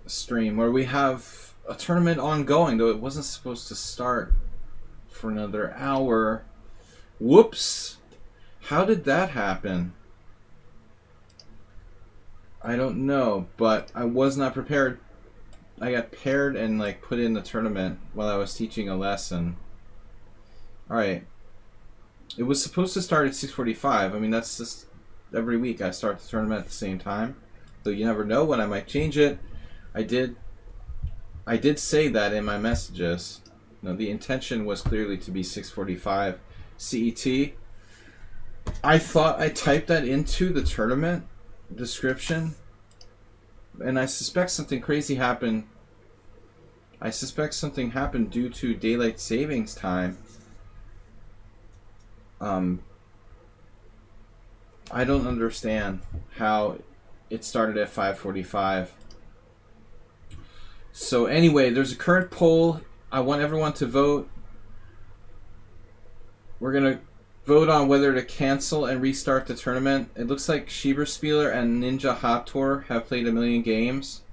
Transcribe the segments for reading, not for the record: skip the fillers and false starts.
stream where we have a tournament ongoing, though it wasn't supposed to start for another hour. Whoops! How did that happen? I don't know, but I was not prepared. I got paired and like put in the tournament while I was teaching a lesson. Alright. It was supposed to start at 6:45. I mean, that's just every week I start the tournament at the same time. Though you never know when I might change it. I did say that in my messages. No, the intention was clearly to be 6:45 CET. I thought I typed that into the tournament description, and I suspect something crazy happened. I suspect something happened due to daylight savings time. I don't understand how it started at 5:45. So anyway, there's a current poll. I want everyone to vote. We're gonna vote on whether to cancel and restart the tournament. It looks like Schieberspieler and Ninja Hator have played a million games.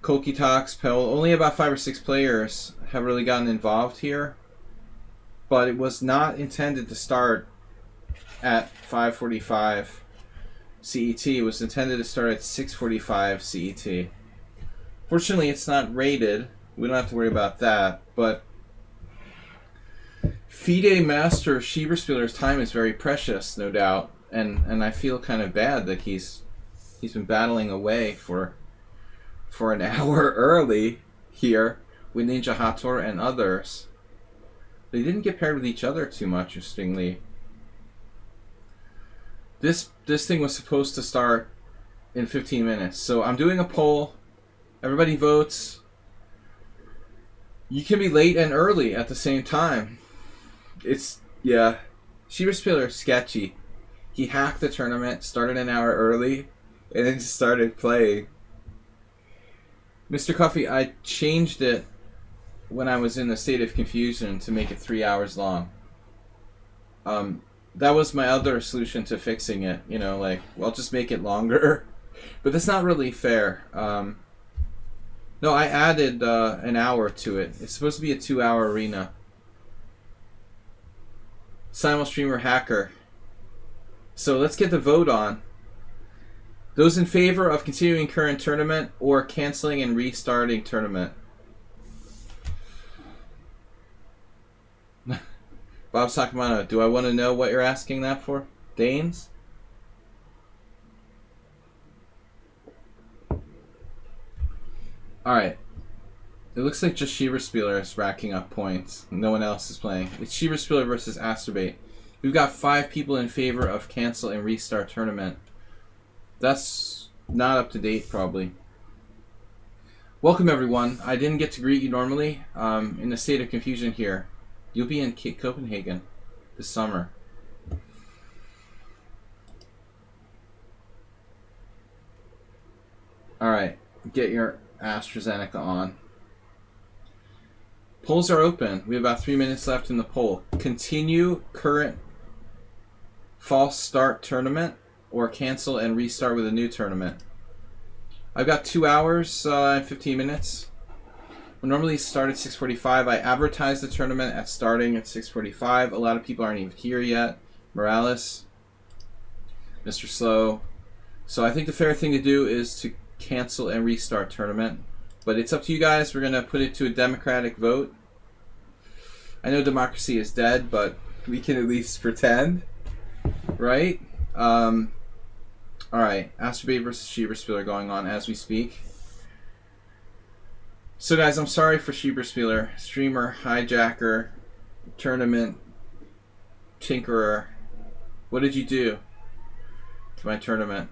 Koki Talks, Pel, only about 5 or 6 players have really gotten involved here. But it was not intended to start at 5:45 CET. It was intended to start at 6:45 CET. Fortunately, it's not rated. We don't have to worry about that. But FIDE Master Schieberspieler's time is very precious, no doubt. And I feel kind of bad that he's been battling away for an hour early here with Ninja Hator and others. They didn't get paired with each other too much, interestingly. This thing was supposed to start in 15 minutes. So I'm doing a poll. Everybody votes. You can be late and early at the same time. Yeah. Schieberspieler is sketchy. He hacked the tournament, started an hour early, and then just started playing. Mr. Coffee, I changed it when I was in a state of confusion to make it 3 hours long. That was my other solution to fixing it. You know, like, well, just make it longer. But that's not really fair. No, I added an hour to it. It's supposed to be a 2-hour arena. Simulstreamer hacker. So let's get the vote on. Those in favor of continuing current tournament or canceling and restarting tournament. Bob Sakamano, do I want to know what you're asking that for? Danes? Alright. It looks like just Schieberspieler is racking up points. No one else is playing. It's Schieberspieler versus Asterbait. We've got 5 people in favor of cancel and restart tournament. That's not up to date, probably. Welcome, everyone. I didn't get to greet you normally. In a state of confusion here. You'll be in Copenhagen this summer. Alright, get your AstraZeneca on. Polls are open. We have about 3 minutes left in the poll. Continue current false start tournament or cancel and restart with a new tournament. I've got 2 hours and 15 minutes. We normally start at 6:45. I advertised the tournament at starting at 6:45. A lot of people aren't even here yet. Morales, Mr. Slow. So I think the fair thing to do is to cancel and restart tournament. But it's up to you guys. We're going to put it to a democratic vote. I know democracy is dead, but we can at least pretend. Right? Alright. Asterbait versus Schieberspieler going on as we speak. So guys, I'm sorry for Schieberspieler. Streamer, hijacker, tournament, tinkerer. What did you do to my tournament?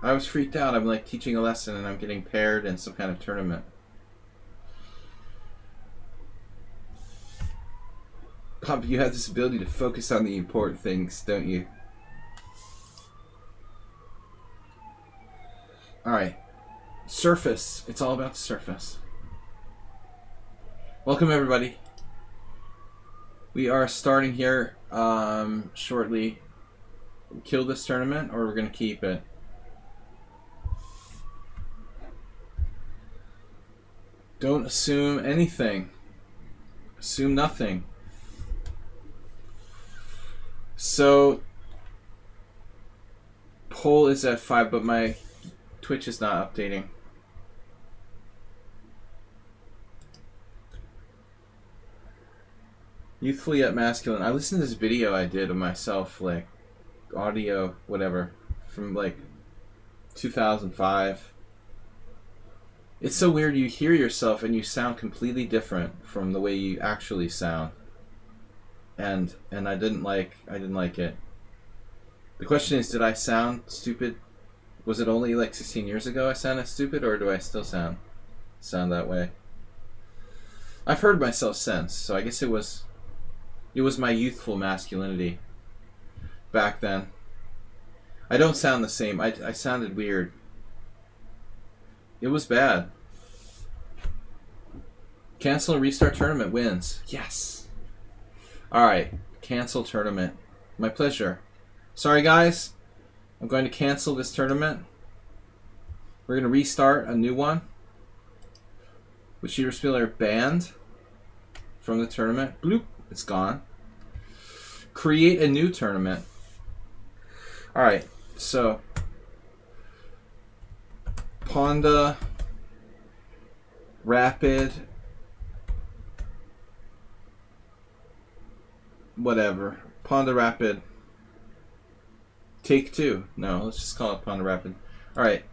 I was freaked out. I'm like teaching a lesson and I'm getting paired in some kind of tournament. Pop, you have this ability to focus on the important things, don't you? Alright. Surface. It's all about the surface. Welcome, everybody. We are starting here shortly. Kill this tournament, or we're going to keep it? Don't assume anything. Assume nothing. So, poll is at 5, but my Twitch is not updating. Youthfully yet masculine. I listened to this video I did of myself, like, audio, whatever, from, like, 2005. It's so weird. You hear yourself and you sound completely different from the way you actually sound. And I didn't like it. The question is, did I sound stupid? Was it only like 16 years ago I sounded stupid, or do I still sound that way? I've heard myself since, so I guess it was my youthful masculinity back then. I don't sound the same. I sounded weird. It was bad. Cancel and restart tournament wins. Yes. Alright. Cancel tournament. My pleasure. Sorry guys. I'm going to cancel this tournament. We're going to restart a new one. With Cheater Spieler banned from the tournament. Bloop. It's gone. Create a new tournament. Alright. So. Pawnda. Rapid. Whatever. Pawnda Rapid. Take 2. No, let's just call it Pawnda Rapid. Alright.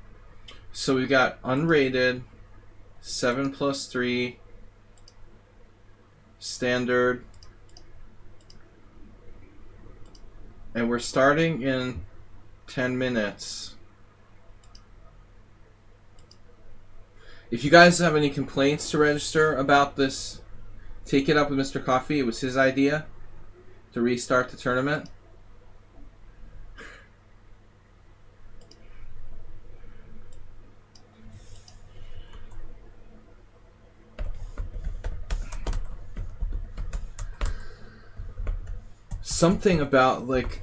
So we've got unrated, 7+3, standard, and we're starting in 10 minutes. If you guys have any complaints to register about this, take it up with Mr. Coffee. It was his idea to restart the tournament. Something about, like,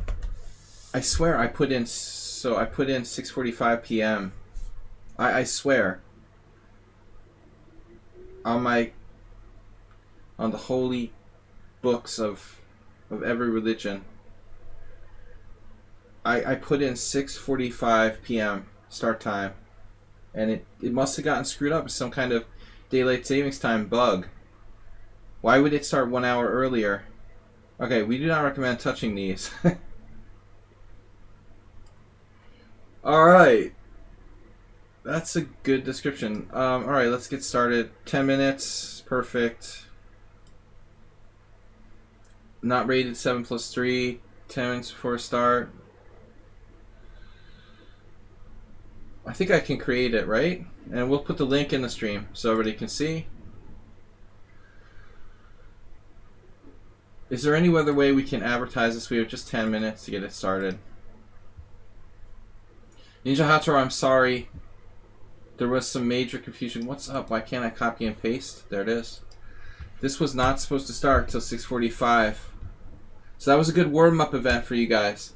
I swear I put in 6:45 p.m. I swear on the holy books of every religion, I put in 6:45 p.m. start time, and it must have gotten screwed up with some kind of daylight savings time bug. Why would it start 1 hour earlier? Okay, we do not recommend touching these. Alright. That's a good description. Alright, let's get started. 10 minutes. Perfect. Not rated 7+3. 10 minutes before start. I think I can create it, right? And we'll put the link in the stream so everybody can see. Is there any other way we can advertise this? We have just 10 minutes to get it started. Ninja Hatoro, I'm sorry. There was some major confusion. What's up? Why can't I copy and paste? There it is. This was not supposed to start till 6:45. So that was a good warm-up event for you guys.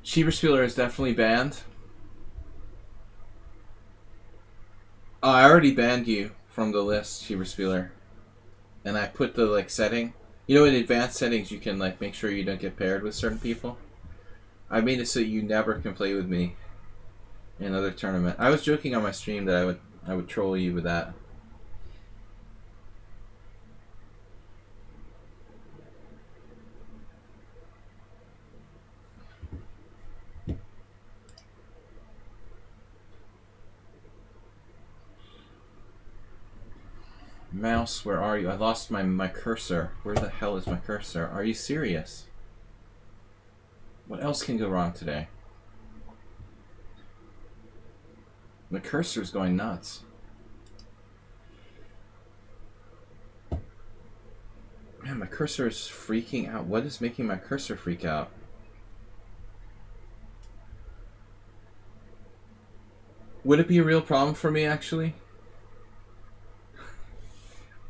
Cheater Spieler is definitely banned. Oh, I already banned you from the list, Cheater Spieler. And I put the, like, setting. You know, in advanced settings, you can, like, make sure you don't get paired with certain people. I made it so you never can play with me in another tournament. I was joking on my stream that I would troll you with that. Mouse, where are you? I lost my cursor. Where the hell is my cursor? Are you serious? What else can go wrong today? The cursor's going nuts. Man, my cursor is freaking out. What is making my cursor freak out? Would it be a real problem for me, actually?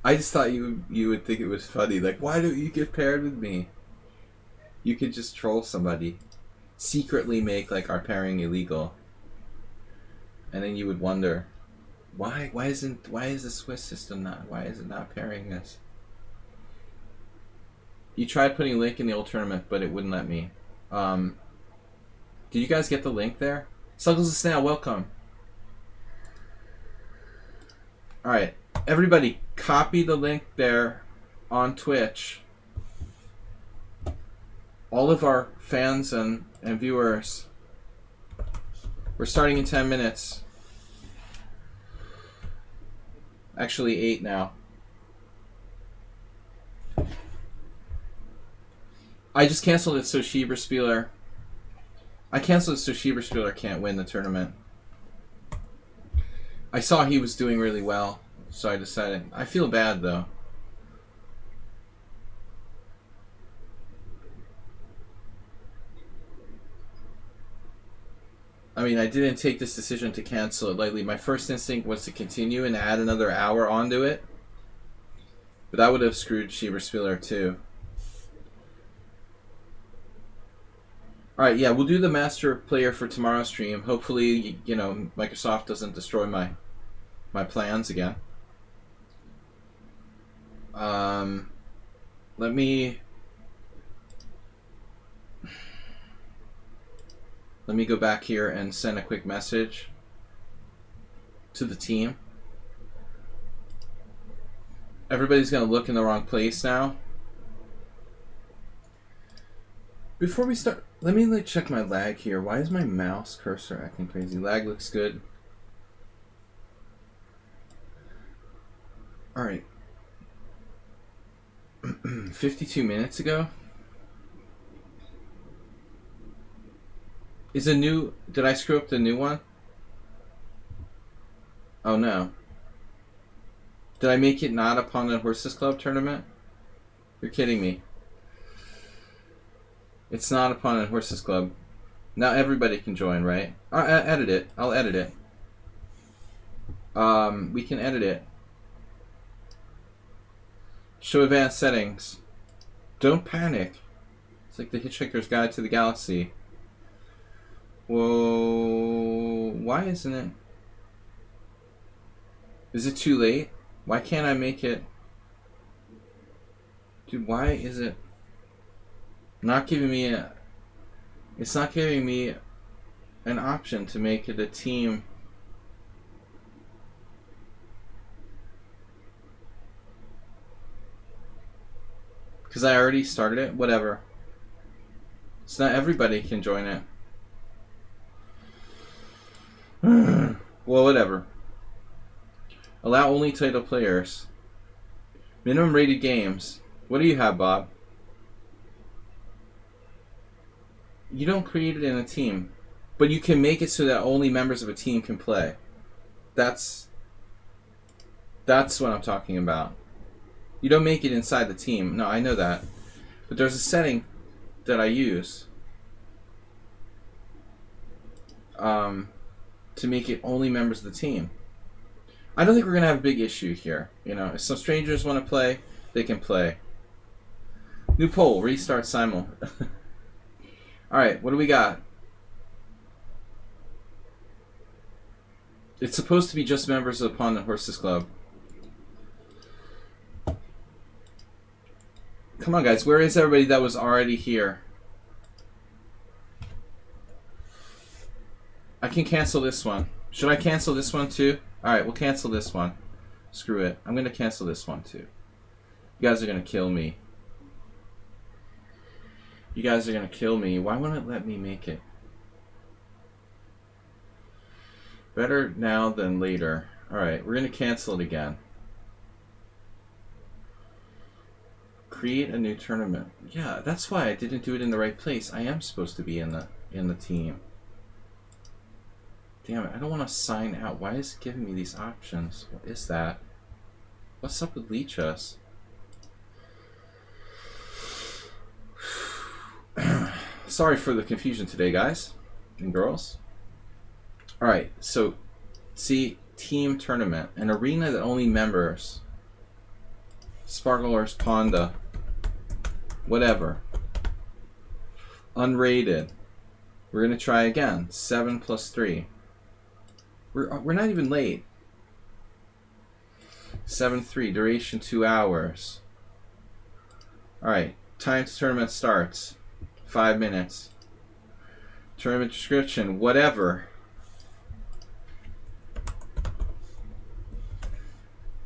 I just thought you would think it was funny. Like, why don't you get paired with me? You could just troll somebody. Secretly make, like, our pairing illegal. And then you would wonder, why is the Swiss system why is it not pairing this? You tried putting a link in the old tournament, but it wouldn't let me. Did you guys get the link there? Sluggles the Snail, welcome. Alright, everybody, copy the link there on Twitch. All of our fans and viewers. We're starting in 10 minutes. Actually, 8 now. I just canceled it so Schieberspieler. I canceled it so Schieberspieler can't win the tournament. I saw he was doing really well, so I decided. I feel bad though. I mean, I didn't take this decision to cancel it lightly. My first instinct was to continue and add another hour onto it. But that would have screwed Schieberspieler too. Alright, yeah, we'll do the master player for tomorrow's stream. Hopefully, you know, Microsoft doesn't destroy my plans again. Let me go back here and send a quick message to the team. Everybody's going to look in the wrong place now. Before we start, let me check my lag here. Why is my mouse cursor acting crazy? Lag looks good. Alright. 52 minutes ago? Is a new... Did I screw up the new one? Oh no. Did I make it not a Pawnda Horses Club tournament? You're kidding me. It's not a Pawnda Horses Club. Now everybody can join, right? I'll edit it. I'll edit it. We can edit it. Show advanced settings. Don't panic. It's like the Hitchhiker's Guide to the Galaxy. Whoa, why isn't it? Is it too late? Why can't I make it? Dude, why is it not giving me a... It's not giving me an option to make it a team. Because I already started it? Whatever. It's not everybody can join it. Well, whatever. Allow only title players. Minimum rated games. What do you have, Bob? You don't create it in a team. But you can make it so that only members of a team can play. That's what I'm talking about. You don't make it inside the team. No, I know that. But there's a setting that I use to make it only members of the team. I don't think we're going to have a big issue here. You know, if some strangers want to play, they can play. New poll, restart simul. Alright, what do we got? It's supposed to be just members of the Pawnda Horses Club. Come on, guys. Where is everybody that was already here? I can cancel this one. Should I cancel this one too? Alright, we'll cancel this one. Screw it. I'm going to cancel this one too. You guys are going to kill me. You guys are going to kill me. Why won't it let me make it? Better now than later. Alright, we're going to cancel it again. Create a new tournament. Yeah, that's why I didn't do it in the right place. I am supposed to be in the team. Damn it, I don't want to sign out. Why is it giving me these options? What is that? What's up with lichess? Sorry for the confusion today, guys and girls. Alright, so see, team tournament. An arena that only members. Sparklers, Pawnda. Whatever. Unrated. We're going to try again. 7 plus 3. We're not even late. 7-3, duration 2 hours. Alright, time to tournament starts. 5 minutes. Tournament description, whatever.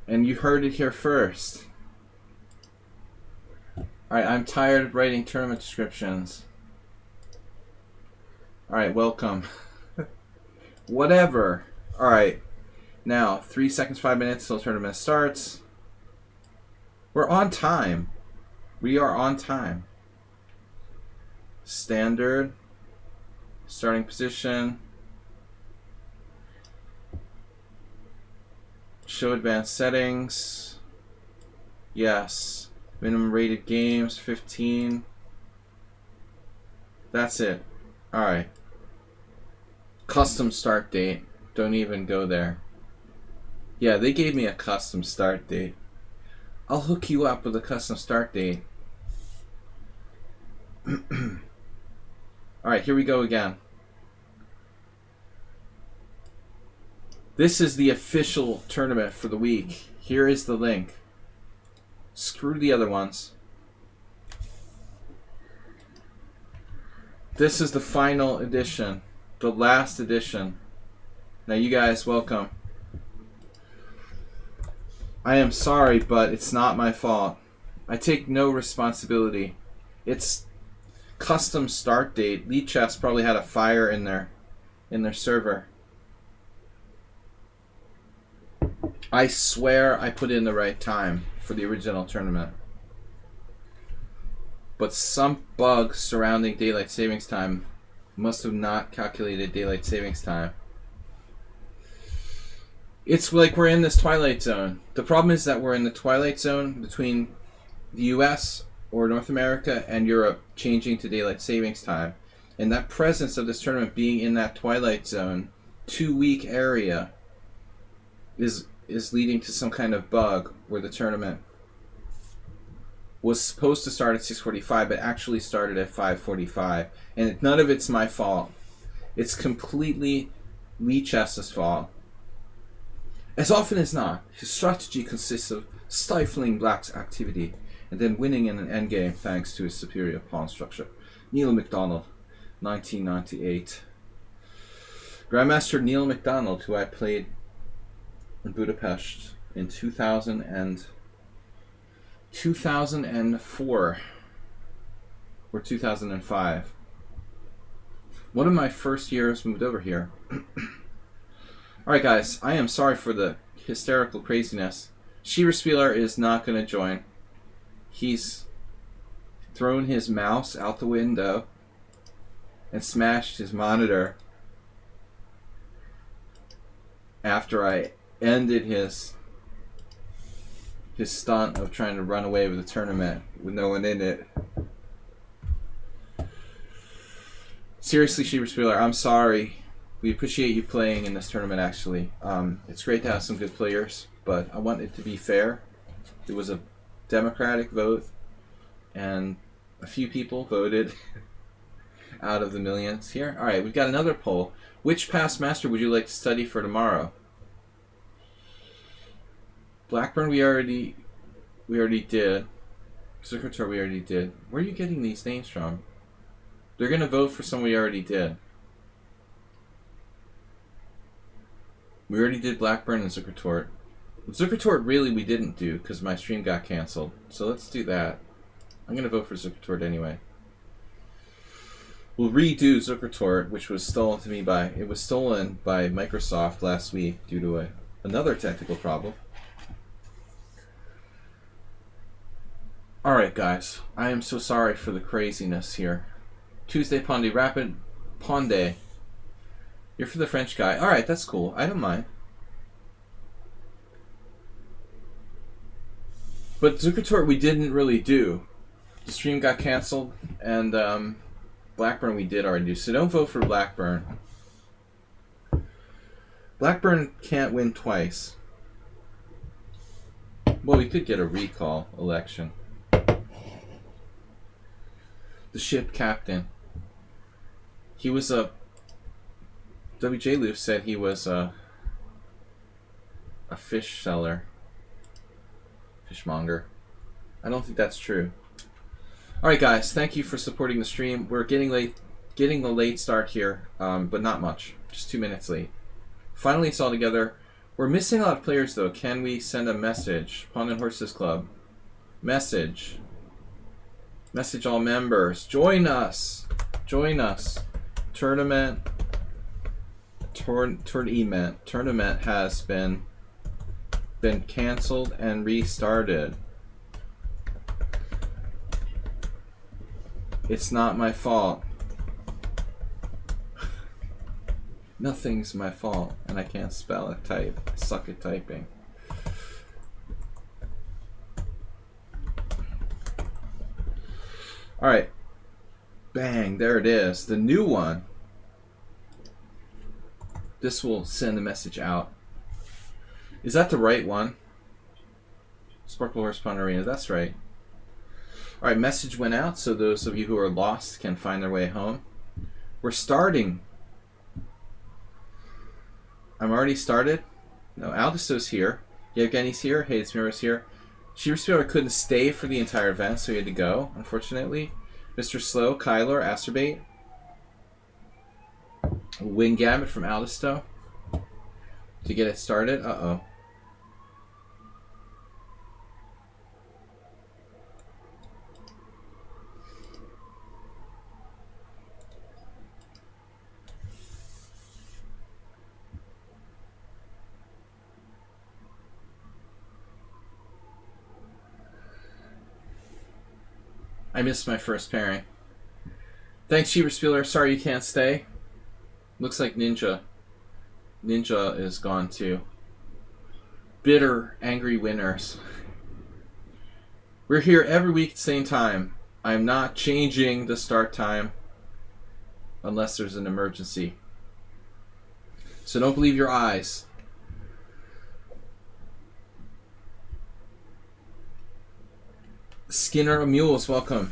And you heard it here first. Alright, I'm tired of writing tournament descriptions. Alright, welcome. Whatever. Alright. Now, 3 seconds, 5 minutes till tournament starts. We're on time. We are on time. Standard. Starting position. Show advanced settings. Yes. Minimum rated games, 15. That's it. Alright. Custom start date. Don't even go there. Yeah, they gave me a custom start date. I'll hook you up with a custom start date. Alright, here we go again. This is the official tournament for the week. Here is the link. Screw the other ones. This is the final edition. The last edition. Now you guys, welcome. I am sorry, but it's not my fault. I take no responsibility. It's custom start date. Lichess probably had a fire in their server. I swear I put in the right time for the original tournament. But some bug surrounding daylight savings time must have not calculated daylight savings time. It's like we're in this twilight zone. The problem is that we're in the twilight zone between the US or North America and Europe changing to daylight savings time. And that presence of this tournament being in that twilight zone 2-week area is leading to some kind of bug where the tournament was supposed to start at 6:45 but actually started at 5:45. And none of it's my fault. It's completely Lichess's fault. As often as not, his strategy consists of stifling black's activity and then winning in an endgame thanks to his superior pawn structure. Neil MacDonald, 1998. Grandmaster Neil MacDonald, who I played in Budapest in 2004 or 2005. One of my first years moved over here. Alright guys, I am sorry for the hysterical craziness. Schieberspieler is not going to join. He's thrown his mouse out the window and smashed his monitor after I ended his stunt of trying to run away with the tournament with no one in it. Seriously, Schieberspieler, I'm sorry. We appreciate you playing in this tournament, actually. It's great to have some good players, but I want it to be fair. It was a democratic vote, and a few people voted out of the millions here. Alright, we've got another poll. Which past master would you like to study for tomorrow? Blackburn we already did. Secretary we already did. Where are you getting these names from? They're going to vote for someone we already did. We already did Blackburn and Zuckertort. Zuckertort really we didn't do because my stream got canceled. So let's do that. I'm going to vote for Zuckertort anyway. We'll redo Zuckertort, which was stolen to me by... It was stolen by Microsoft last week due to another technical problem. Alright guys, I am so sorry for the craziness here. Tuesday Pawnda Rapid Pawnda. You're for the French guy. Alright, that's cool. I don't mind. But Zuckertort we didn't really do. The stream got canceled, and Blackburn we did already do. So don't vote for Blackburn. Blackburn can't win twice. Well, we could get a recall election. The ship captain. He was a... WJ Loof said he was a fish seller. Fishmonger. I don't think that's true. Alright guys, thank you for supporting the stream. We're getting the late start here, but not much. Just 2 minutes late. Finally it's all together. We're missing a lot of players though. Can we send a message? Pawn and Horses Club. Message. Message all members. Join us. Join us. Tournament. Tournament has been canceled and restarted. It's not my fault. Nothing's my fault, and I can't spell or type. I suck at typing. Alright. Bang, there it is. The new one. This will send the message out. Is that the right one? Sparkle Horse Pawn Arena, that's right. Alright, message went out, so those of you who are lost can find their way home. We're starting. I'm already started. No, Aldisto's here. Yevgeny's here. Hades Mira's here. Sheepspieler couldn't stay for the entire event, so he had to go, unfortunately. Mr. Slow, Kyler, Acerbate. Wing Gambit from Aldisto to get it started. Uh-oh. I missed my first pairing. Thanks, Sheepspieler. Sorry you can't stay. Looks like Ninja is gone too. Bitter, angry winners. We're here every week at the same time. I'm not changing the start time unless there's an emergency. So don't believe your eyes. Skinner of Mules, welcome.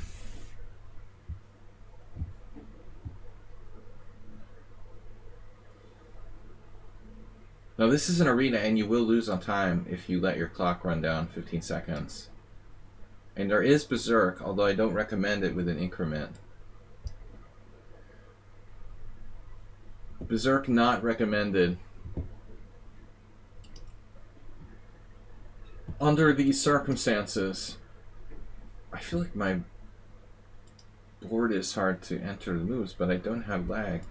Now this is an arena and you will lose on time if you let your clock run down 15 seconds. And there is Berserk, although I don't recommend it with an increment. Berserk not recommended. Under these circumstances. I feel like my board is hard to enter the moves, but I don't have lag.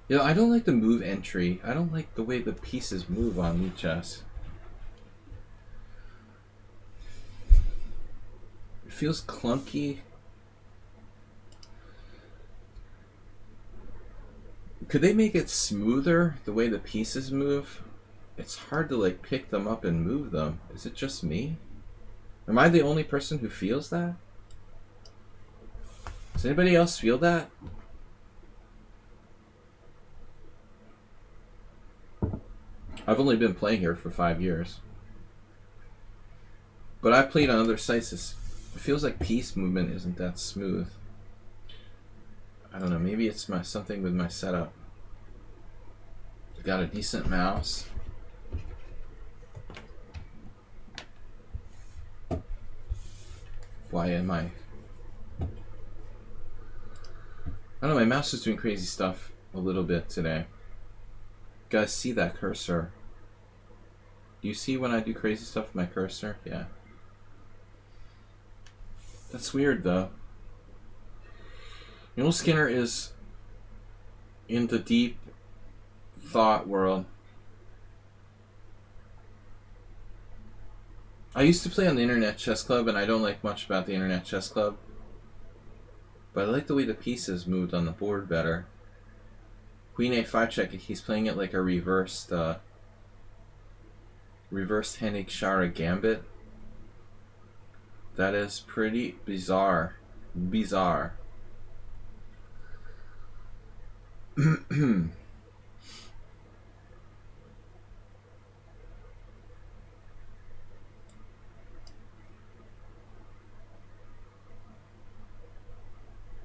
You know, I don't like the move entry. I don't like the way the pieces move on lichess. It feels clunky. Could they make it smoother, the way the pieces move? It's hard to like pick them up and move them. Is it just me? Am I the only person who feels that? Does anybody else feel that? I've only been playing here for 5 years. But I've played on other sites. It feels like piece movement isn't that smooth. I don't know, maybe it's something with my setup. I've got a decent mouse. Why am I don't know, my mouse is doing crazy stuff a little bit today. You guys see that cursor? Do you see when I do crazy stuff with my cursor? Yeah. That's weird though. You know, Skinner is in the deep thought world. I used to play on the Internet Chess Club, and I don't like much about the Internet Chess Club. But I like the way the pieces moved on the board better. Queen A5 check, he's playing it like a reversed Hennig Shara Gambit. That is pretty bizarre. Bizarre.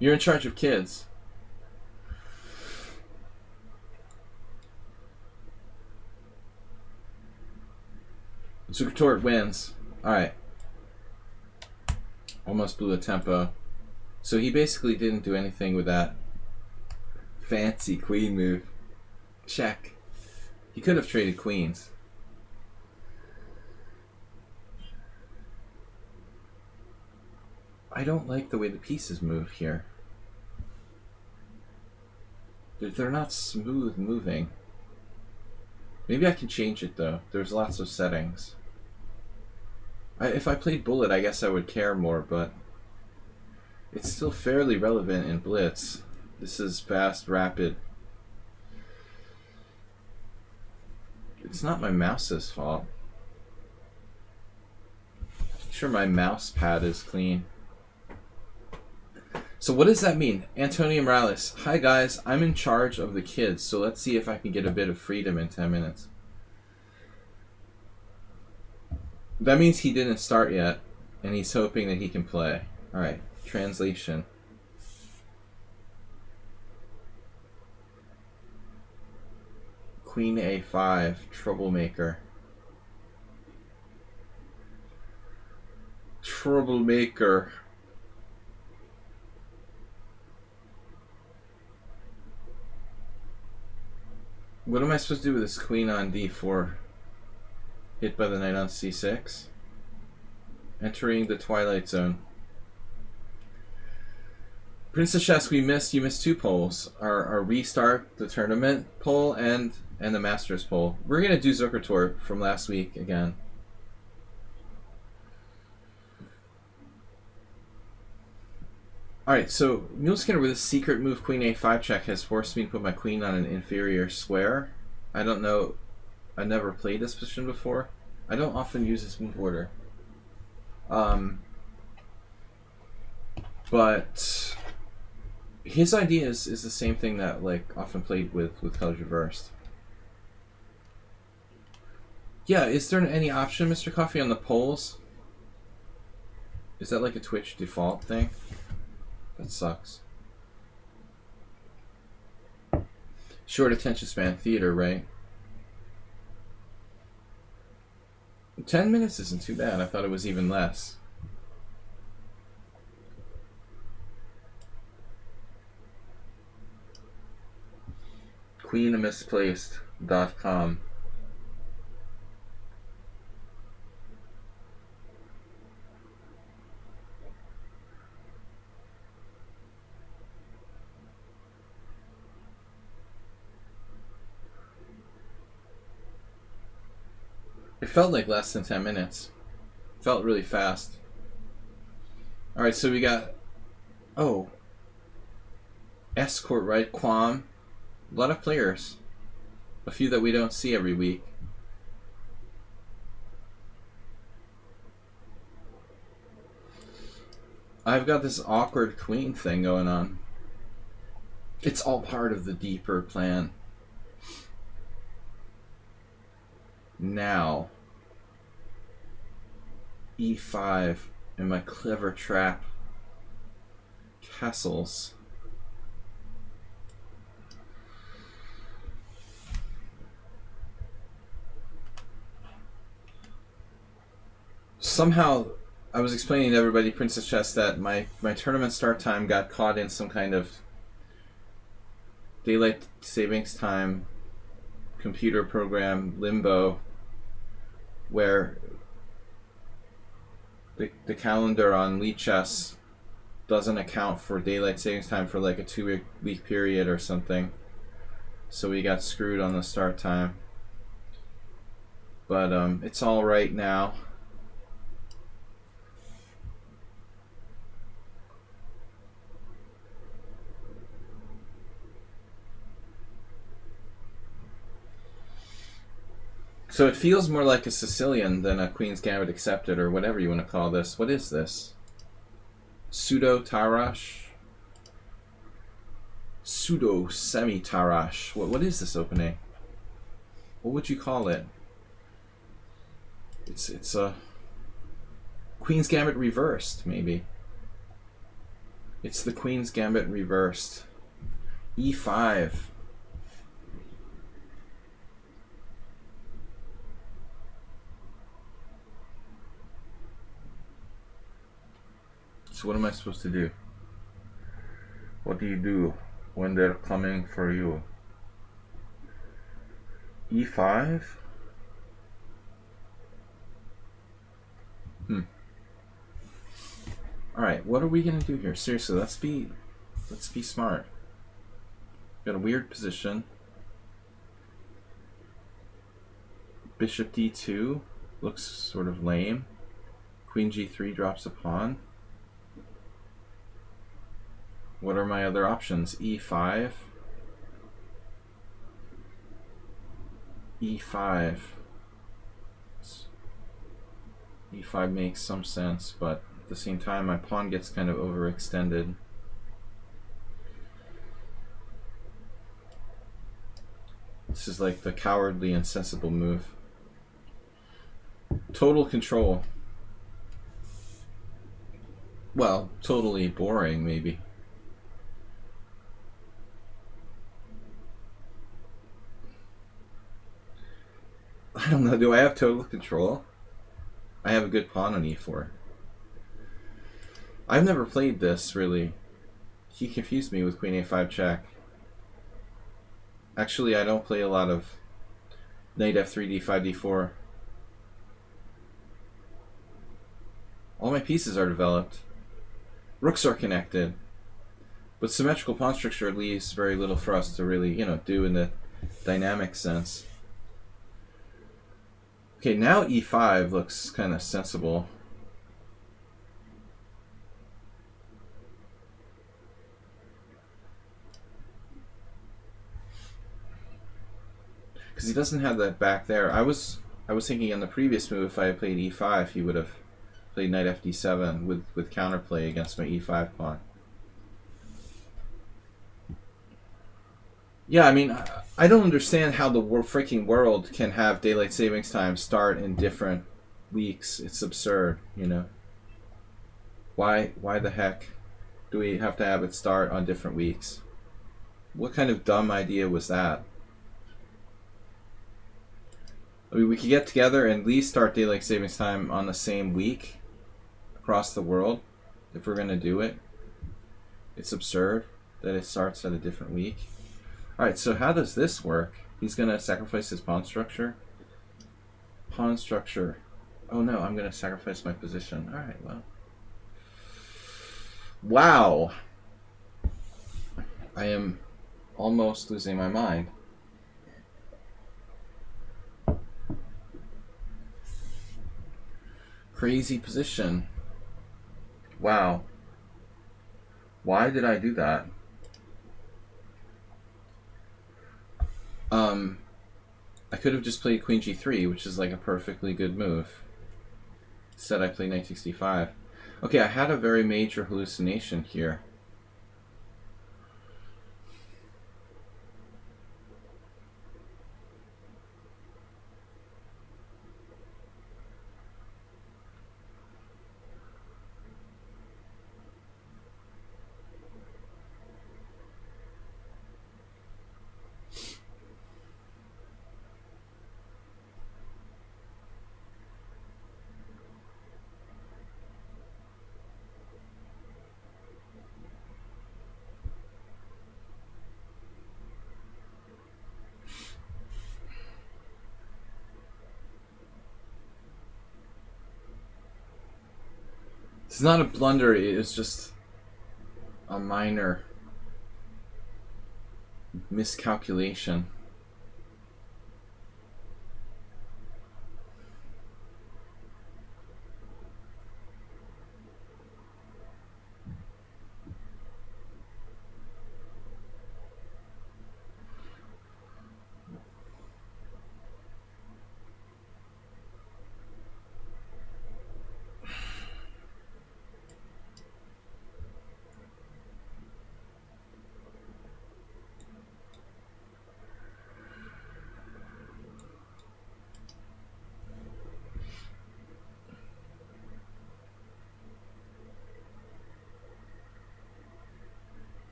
You're in charge of kids. Zukertort wins. Alright. Almost blew a tempo. So he basically didn't do anything with that fancy queen move. Check. He could have traded queens. I don't like the way the pieces move here. They're not smooth moving. Maybe I can change it though. There's lots of settings. If I played Bullet, I guess I would care more, but it's still fairly relevant in Blitz. This is fast, rapid. It's not my mouse's fault. I'm sure my mouse pad is clean. So what does that mean? Antonio Morales. Hi guys, I'm in charge of the kids, so let's see if I can get a bit of freedom in 10 minutes. That means he didn't start yet, and he's hoping that he can play. Alright, translation. Queen A5, troublemaker. Troublemaker. What am I supposed to do with this queen on D4? Hit by the knight on C6? Entering the twilight zone. Princess Chess, you missed 2 polls. Our restart the tournament poll and the Masters poll. We're gonna do Zukertort from last week again. Alright, so Mule Skinner with a secret move Queen A5 check has forced me to put my queen on an inferior square. I don't know. I never played this position before. I don't often use this move order. But his idea is the same thing that like often played with colors reversed. Yeah, is there any option, Mr. Coffee, on the polls? Is that like a Twitch default thing? That sucks. Short attention span, theater, right? 10 minutes isn't too bad. I thought it was even less. queenmisplaced.com. It felt like less than 10 minutes. It felt really fast. Alright, so we got... Oh. Escort, right? Quam. A lot of players. A few that we don't see every week. I've got this awkward queen thing going on. It's all part of the deeper plan. Now, E5 and my clever trap castles. Somehow, I was explaining to everybody, Princess Chess, that my tournament start time got caught in some kind of daylight savings time computer program limbo where the calendar on lichess doesn't account for daylight savings time for like a 2-week period or something. So we got screwed on the start time. But it's all right now. So it feels more like a Sicilian than a Queen's Gambit Accepted, or whatever you want to call this. What is this? Pseudo Tarash? Pseudo semi Tarash. What is this opening? What would you call it? It's a Queen's Gambit reversed, maybe. It's the Queen's Gambit reversed. E5. So what am I supposed to do? What do you do when they're coming for you? E5? Alright, what are we gonna do here? Seriously, let's be smart. Got a weird position. Bishop d2 looks sort of lame. Queen g3 drops a pawn. What are my other options? e5. e5. e5 makes some sense, but at the same time my pawn gets kind of overextended. This is like the cowardly and sensible move. Total control. Well, totally boring, maybe. I don't know, do I have total control? I have a good pawn on e4. I've never played this, really. He confused me with queen a5 check. Actually, I don't play a lot of knight f3, d5, d4. All my pieces are developed. Rooks are connected. But symmetrical pawn structure leaves very little for us to really, do in the dynamic sense. Okay, now e5 looks kind of sensible. Because he doesn't have that back there. I was thinking on the previous move, if I had played e5, he would have played knight fd7 with counterplay against my e5 pawn. Yeah, I mean, I don't understand how the freaking world can have daylight savings time start in different weeks. It's absurd, Why the heck do we have to have it start on different weeks? What kind of dumb idea was that? I mean, we could get together and at least start daylight savings time on the same week across the world if we're going to do it. It's absurd that it starts at a different week. Alright, so how does this work? He's going to sacrifice his pawn structure. Pawn structure. Oh no, I'm going to sacrifice my position. Alright, well. Wow! I am almost losing my mind. Crazy position. Wow. Why did I do that? I could have just played queen g3, which is like a perfectly good move. Instead I played knight 65. Okay, I had a very major hallucination here. It's not a blunder, it's just a minor miscalculation.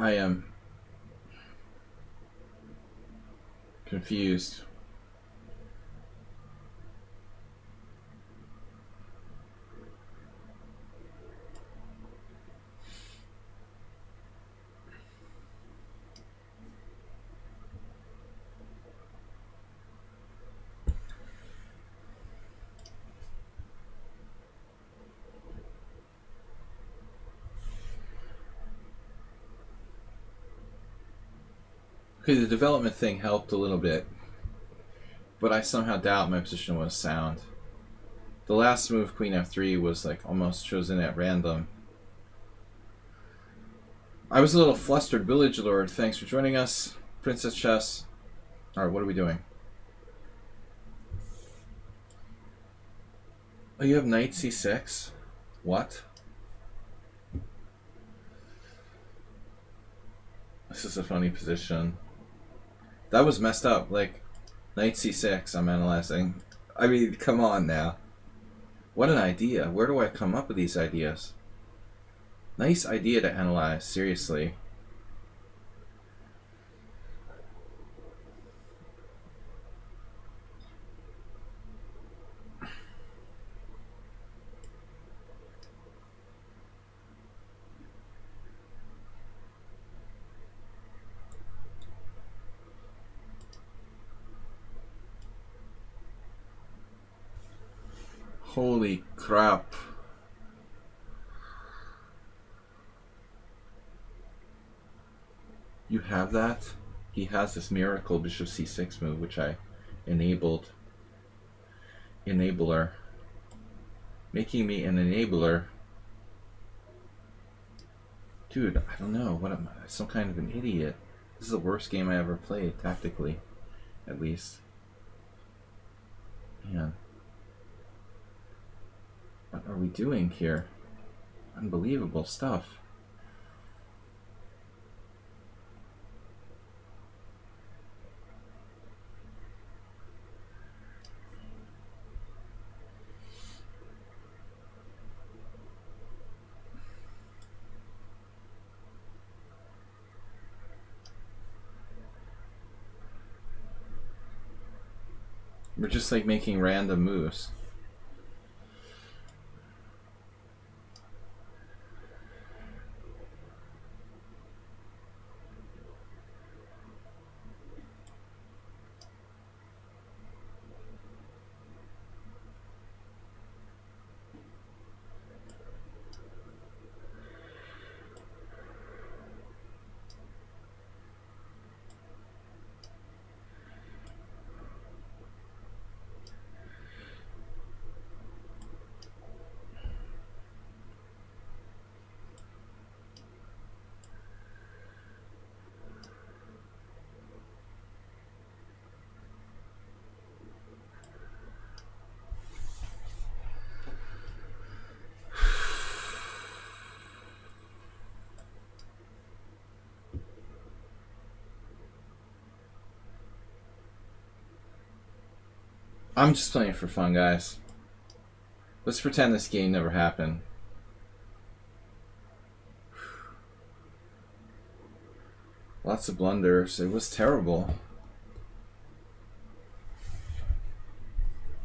I am confused. Okay, the development thing helped a little bit, but I somehow doubt my position was sound. The last move, Queen F3, was like almost chosen at random. I was a little flustered. Village Lord, thanks for joining us. Princess Chess. Alright, what are we doing? Oh, you have Knight C6? What? This is a funny position. That was messed up. Like, Knight C6, I'm analyzing. I mean, come on now. What an idea. Where do I come up with these ideas? Nice idea to analyze, seriously. Holy crap. You have that? He has this miracle bishop c6 move, which I enabled. Enabler. Making me an enabler. Dude, I don't know. What am I? Some kind of an idiot. This is the worst game I ever played, tactically. At least. Man. What are we doing here? Unbelievable stuff. We're just like making random moves. I'm just playing for fun, guys. Let's pretend this game never happened. Lots of blunders. It was terrible.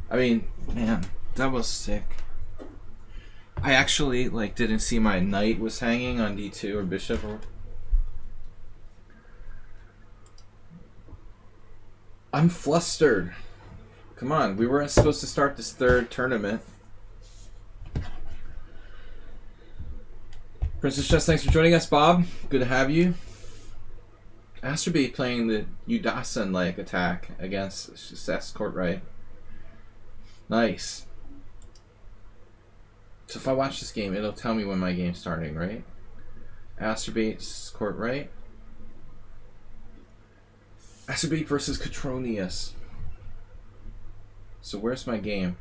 I mean, man, that was sick. I actually didn't see my knight was hanging on d2 or bishop. I'm flustered. Come on, we weren't supposed to start this third tournament. Princess Chess, thanks for joining us, Bob. Good to have you. Asterby playing the Udasan-like attack against Seth's Courtright. Nice. So if I watch this game, it'll tell me when my game's starting, right? Asterbate's Courtright. Asterbate versus Catronius. So where's my game?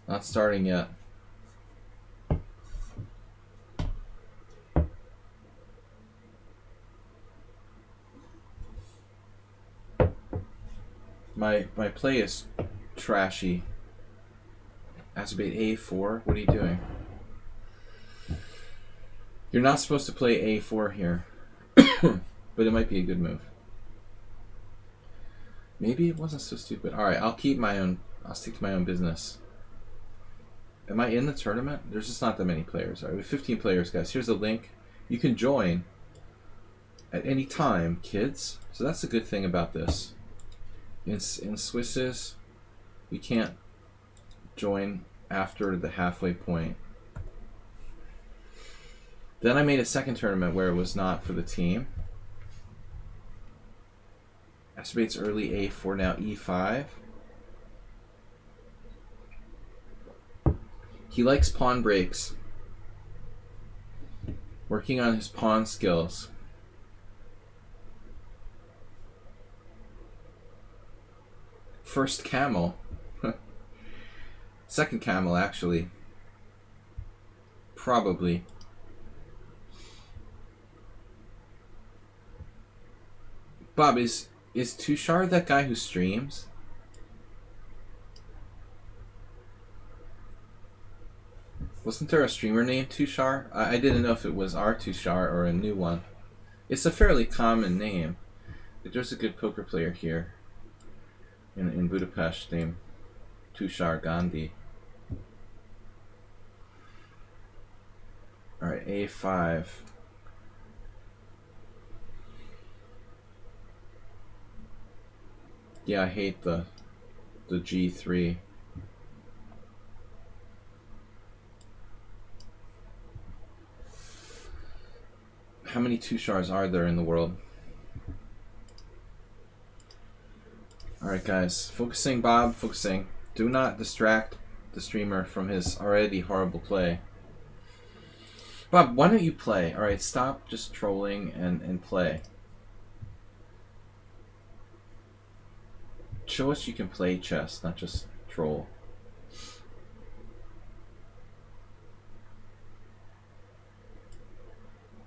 Not starting yet. My play is trashy. Asterbate A4? What are you doing? You're not supposed to play A4 here. But it might be a good move. Maybe it wasn't so stupid. Alright, I'll stick to my own business. Am I in the tournament? There's just not that many players. Alright, we have 15 players, guys. Here's a link. You can join at any time, kids. So that's the good thing about this. In Swiss's, we can't join after the halfway point. Then I made a second tournament where it was not for the team. Activates early A4, now E5. He likes pawn breaks. Working on his pawn skills. First camel. Second camel, actually. Probably. Bob, is Tushar that guy who streams? Wasn't there a streamer named Tushar? I didn't know if it was our Tushar or a new one. It's a fairly common name. But there's a good poker player here in Budapest named Tushar Gandhi. Alright, A5. Yeah, I hate the G3. How many Tushars are there in the world? Alright guys, focusing, Bob, focusing. Do not distract the streamer from his already horrible play. Bob, why don't you play? Alright, stop just trolling and play. Show us you can play chess, not just troll.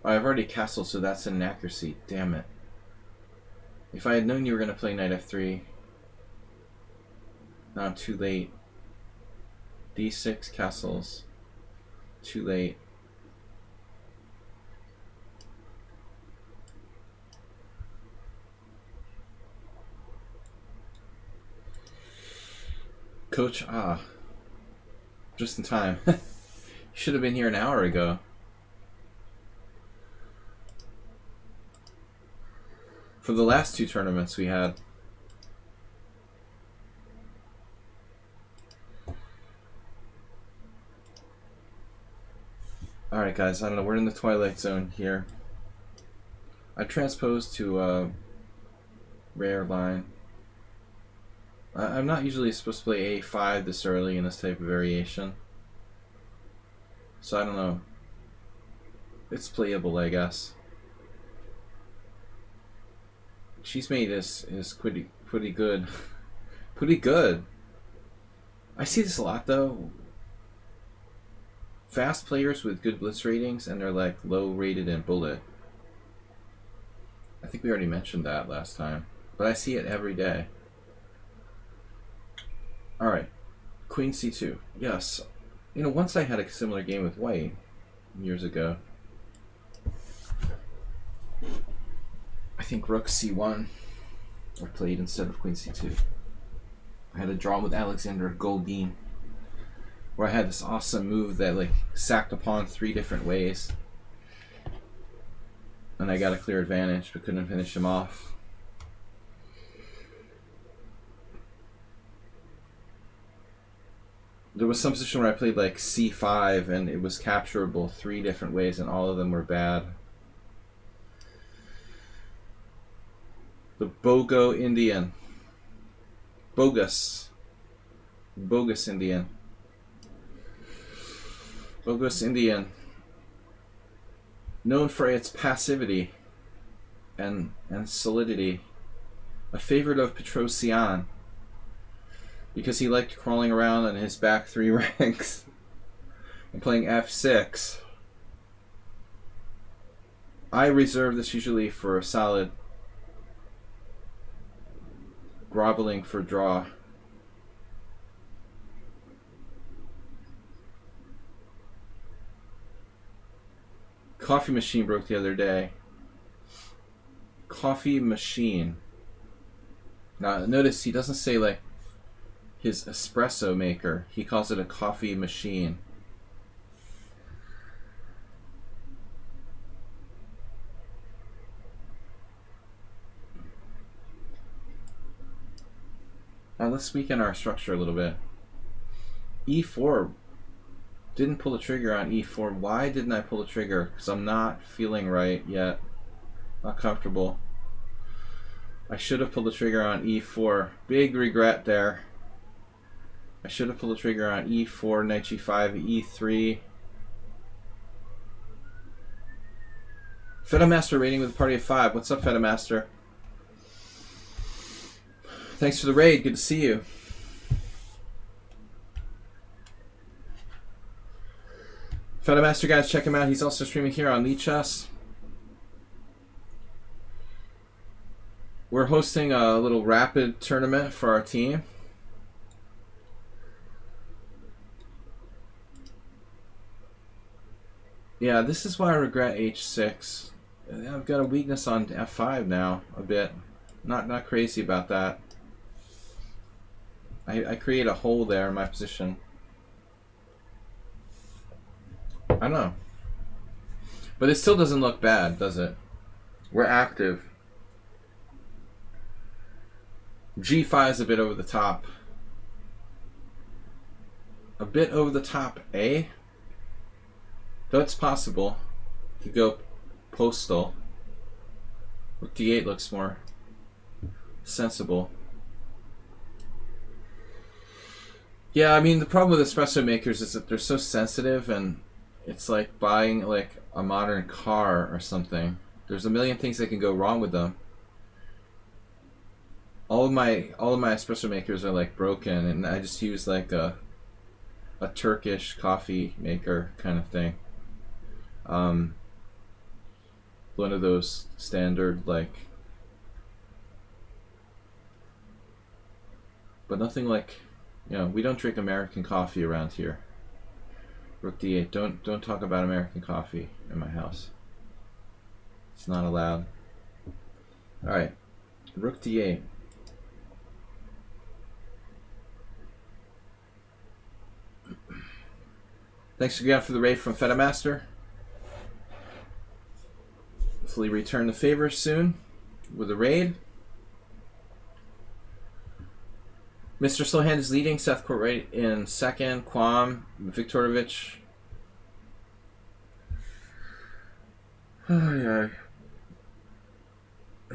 I've already castled, so that's an inaccuracy. Damn it. If I had known you were going to play knight f3... Now I'm too late. D6 castles. Too late. Coach, just in time. You should have been here an hour ago. For the last two tournaments we had. Alright guys, I don't know, we're in the twilight zone here. I transposed to a rare line. I'm not usually supposed to play A5 this early in this type of variation. So I don't know. It's playable, I guess. Cheesemate is pretty good. Pretty good. I see this a lot though. Fast players with good blitz ratings and they're like low rated in bullet. I think we already mentioned that last time. But I see it every day. Alright. Queen C2. Yes. You know, once I had a similar game with white years ago. I think Rook C1 I played instead of Queen C2. I had a draw with Alexander Goldin where I had this awesome move that like sacked a pawn 3 different ways. And I got a clear advantage but couldn't finish him off. There was some position where I played like C5 and it was capturable 3 different ways and all of them were bad. The Bogo Indian. Bogus. Bogus Indian. Bogus Indian. Known for its passivity and solidity. A favorite of Petrosian. Because he liked crawling around on his back 3 ranks and playing f6. I reserve this usually for a solid groveling for draw. Coffee machine broke the other day. coffee machine. Now, notice he doesn't say like his espresso maker. He calls it a coffee machine. Now let's weaken our structure a little bit. E4. Didn't pull the trigger on E4. Why didn't I pull the trigger? Because I'm not feeling right yet. Not comfortable. I should have pulled the trigger on E4. Big regret there. I should have pulled the trigger on E4, knight G5, E3. Feta Master rating with a party of 5. What's up, Feta Master? Thanks for the raid. Good to see you. Feta Master, guys, check him out. He's also streaming here on lichess. We're hosting a little rapid tournament for our team. Yeah, this is why I regret H6. I've got a weakness on F5 now, a bit. Not crazy about that. I create a hole there in my position. I don't know. But it still doesn't look bad, does it? We're active. G5 is a bit over the top. A bit over the top, eh? Though it's possible. You could go postal. Rook D8 looks more sensible. Yeah, I mean, the problem with espresso makers is that they're so sensitive, and it's like buying like a modern car or something. There's a million things that can go wrong with them. All of my espresso makers are like broken, and I just use like a Turkish coffee maker kind of thing. One of those standard like, but nothing like, you know, we don't drink American coffee around here. Rook D8. Don't talk about American coffee in my house. It's not allowed. All right, Rook D8. Thanks again for the raid from Feta Master. Hopefully return the favor soon with a raid. Mr. Slowhand is leading. Seth Courtright in second. Quam, Viktorovich.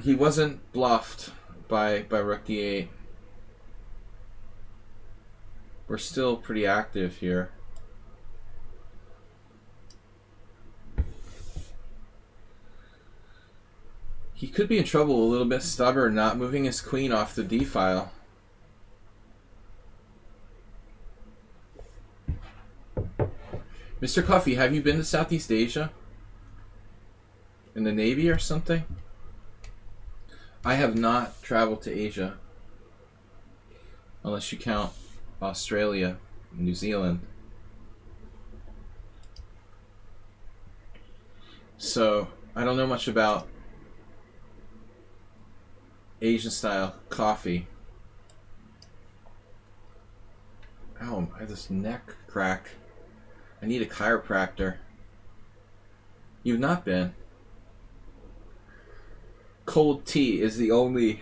He wasn't bluffed by Rook D8. We're still pretty active here. He could be in trouble, a little bit stubborn, not moving his queen off the D file. Mr. Coffee, have you been to Southeast Asia? In the Navy or something? I have not traveled to Asia. Unless you count Australia, New Zealand. So, I don't know much about Asian style coffee. Ow, I have this neck crack. I need a chiropractor. You've not been. Cold tea is the only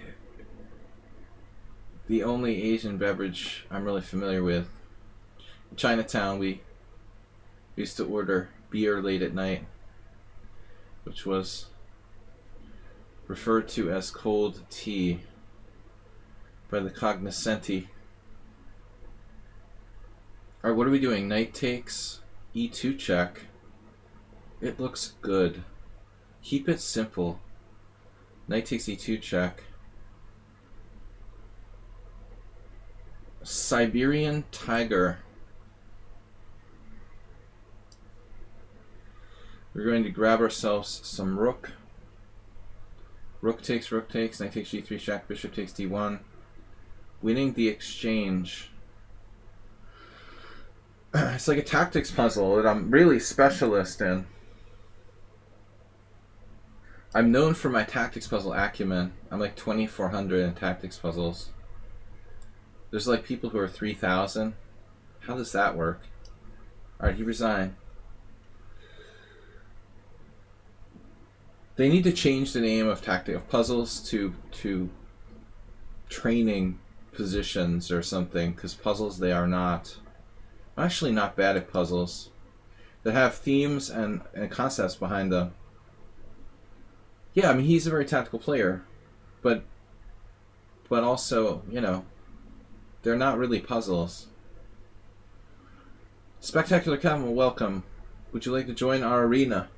Asian beverage I'm really familiar with. In Chinatown, we used to order beer late at night, which was referred to as cold tea by the cognoscenti. Alright, what are we doing? Knight takes E2 check. It looks good. Keep it simple. Knight takes E2 check. Siberian tiger. We're going to grab ourselves some rook. Rook takes, knight takes G3 check, bishop takes D1. Winning the exchange. It's like a tactics puzzle that I'm really specialist in. I'm known for my tactics puzzle acumen. I'm like 2,400 in tactics puzzles. There's like people who are 3,000. How does that work? Alright, he resigned. They need to change the name of tactical puzzles to training positions or something, because puzzles they are not. I'm actually not bad at puzzles that have themes and concepts behind them. Yeah, I mean, he's a very tactical player, but also, you know, they're not really puzzles. Spectacular Kevin, welcome. Would you like to join our arena?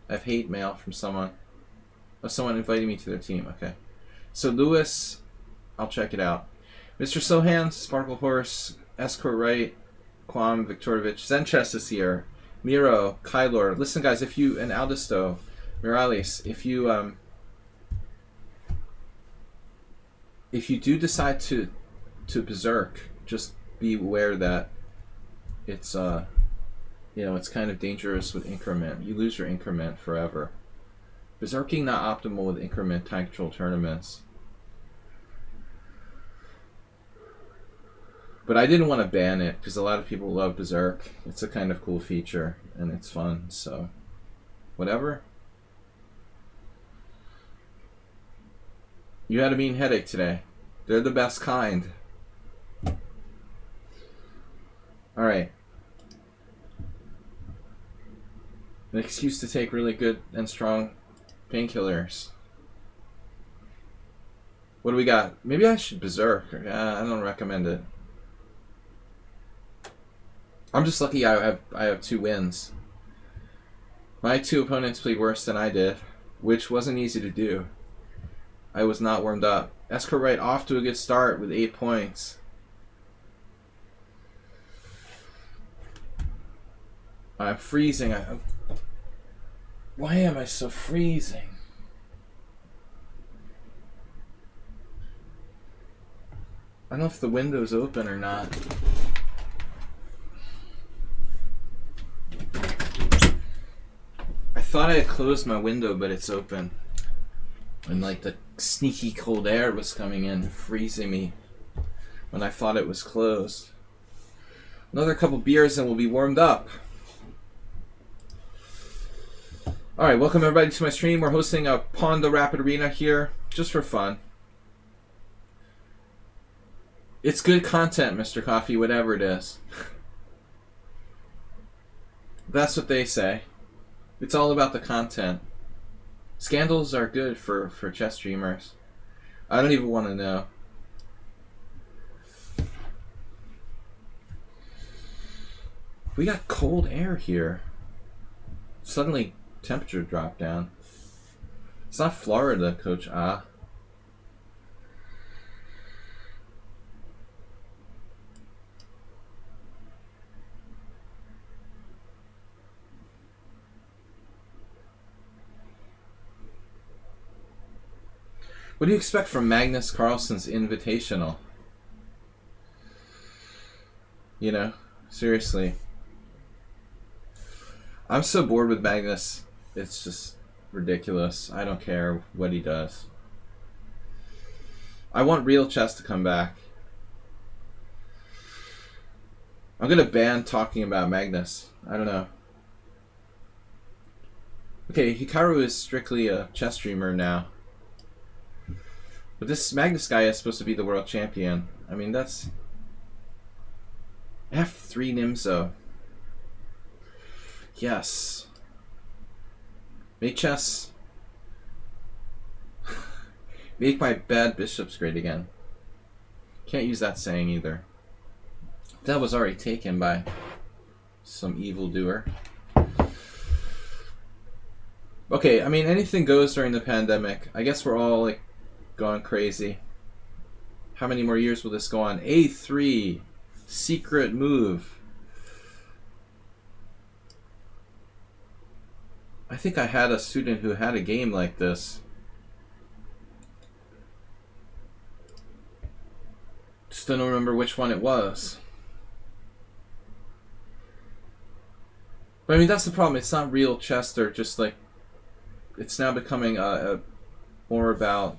I have hate mail from someone. Oh, someone invited me to their team. Okay. So Lewis, I'll check it out. Mr. Sohan, Sparkle Horse, Escort Wright, Quam Viktorovich, Zenchess is here. Miro, Kylor. Listen, guys, if you and Aldisto, Miralis, if you do decide to berserk, just be aware that it's you know, it's kind of dangerous with increment. You lose your increment forever. Berserking not optimal with increment time control tournaments. But I didn't want to ban it because a lot of people love Berserk. It's a kind of cool feature and it's fun, so whatever. You had a mean headache today. They're the best kind. Alright. An excuse to take really good and strong painkillers. What do we got? Maybe I should berserk. I don't recommend it. I'm just lucky I have 2 wins. My 2 opponents played worse than I did, which wasn't easy to do. I was not warmed up. Escort Wright off to a good start with 8 points. I'm freezing. Why am I so freezing? I don't know if the window's open or not. I thought I had closed my window, but it's open. And like the sneaky cold air was coming in, freezing me when I thought it was closed. Another couple beers and we'll be warmed up. Alright, welcome everybody to my stream. We're hosting a Pawnda Rapid Arena here, just for fun. It's good content, Mr. Coffee, whatever it is. That's what they say. It's all about the content. Scandals are good for chess streamers. I don't even want to know. We got cold air here. Suddenly temperature dropped down. It's not Florida, Coach Ah. What do you expect from Magnus Carlsen's Invitational? You know, seriously. I'm so bored with Magnus. It's just ridiculous. I don't care what he does. I want real chess to come back. I'm going to ban talking about Magnus. I don't know. Okay, Hikaru is strictly a chess streamer now. But this Magnus guy is supposed to be the world champion. I mean, that's... F3 Nimzo. Yes. Make chess. Make my bad bishops great again. Can't use that saying either. That was already taken by some evildoer. Okay, I mean, anything goes during the pandemic. I guess we're all, like, gone crazy. How many more years will this go on? A3. Secret move. I think I had a student who had a game like this. Just don't remember which one it was. But I mean, that's the problem. It's not real chess. They're just like... it's now becoming a more about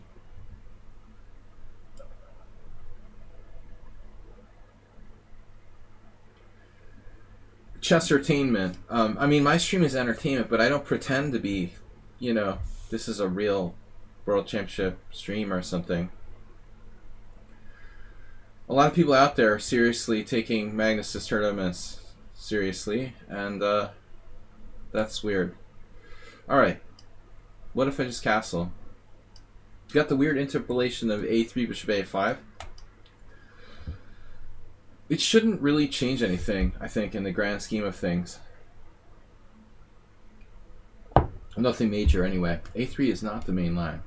chess entertainment. I mean, my stream is entertainment, but I don't pretend to be, you know, this is a real world championship stream or something. A lot of people out there are seriously taking Magnus's tournaments seriously, and that's weird. Alright, what if I just castle? You got the weird interpolation of a3, bishop a5. It shouldn't really change anything, I think, in the grand scheme of things. Nothing major anyway. a3 is not the main line.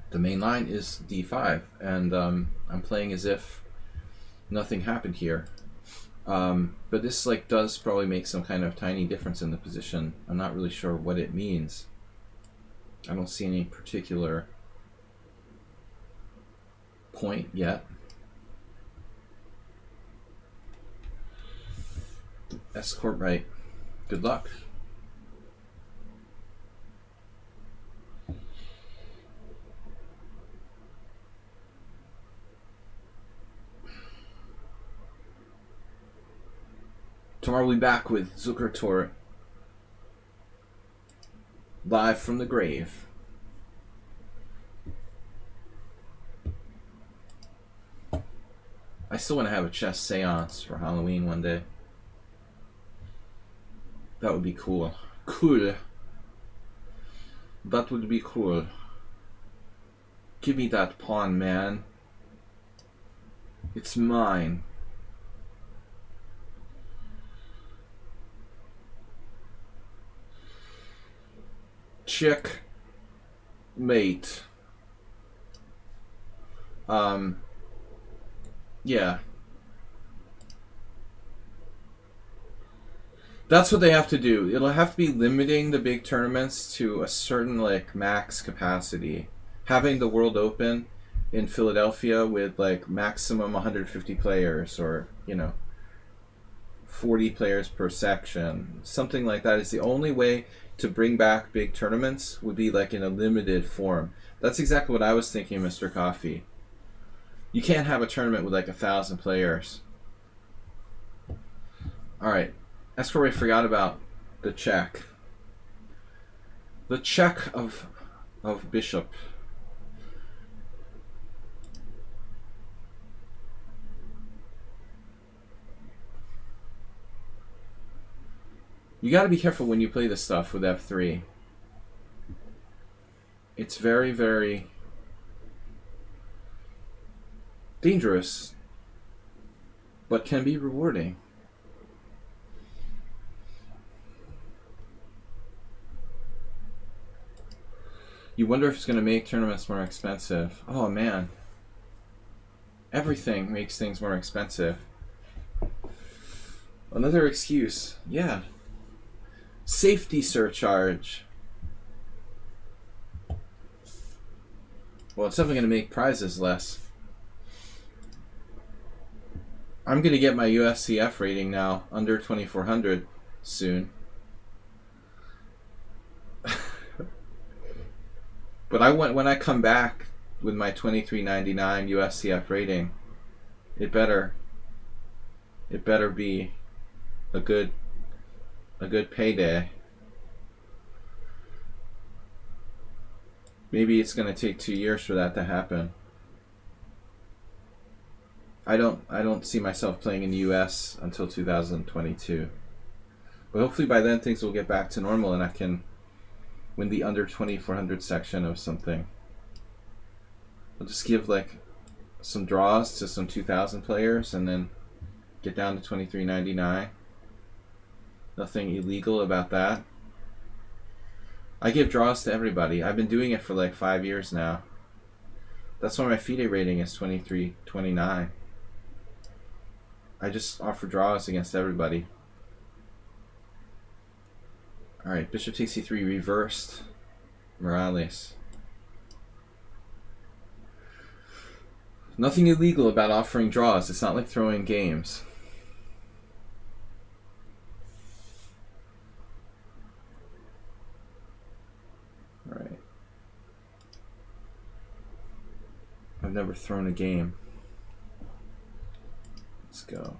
The main line is d5, and I'm playing as if nothing happened here. But this does probably make some kind of tiny difference in the position. I'm not really sure what it means. I don't see any particular point yet. Escort right. Good luck. Tomorrow we'll be back with Zucker Tour live from the grave. I still want to have a chess seance for Halloween one day. That would be cool. Cool. That would be cool. Give me that pawn, man. It's mine. Check mate. Yeah. That's what they have to do. It'll have to be limiting the big tournaments to a certain max capacity. Having the World Open in Philadelphia with maximum 150 players, or 40 players per section. Something like that is the only way to bring back big tournaments, would be in a limited form. That's exactly what I was thinking, Mr. Coffee. You can't have a tournament with 1,000 players. Alright. Escort forgot about the check. The check of bishop. You got to be careful when you play this stuff with f3. It's very, very dangerous, but can be rewarding. You wonder if it's going to make tournaments more expensive. Oh man. Everything makes things more expensive. Another excuse. Yeah. Safety surcharge. Well, it's definitely going to make prizes less. I'm going to get my USCF rating now under 2400 soon. But when I come back with my 2399 USCF rating, it better be a good payday. Maybe it's going to take 2 years for that to happen. I don't see myself playing in the US until 2022. But hopefully by then things will get back to normal and I can win the under 2400 section of something. I'll just give some draws to some 2000 players and then get down to 2399. Nothing illegal about that. I give draws to everybody. I've been doing it for 5 years now. That's why my FIDE rating is 2329. I just offer draws against everybody. Alright, bishop takes c3 reversed. Morales. Nothing illegal about offering draws. It's not like throwing games. I've never thrown a game. Let's go.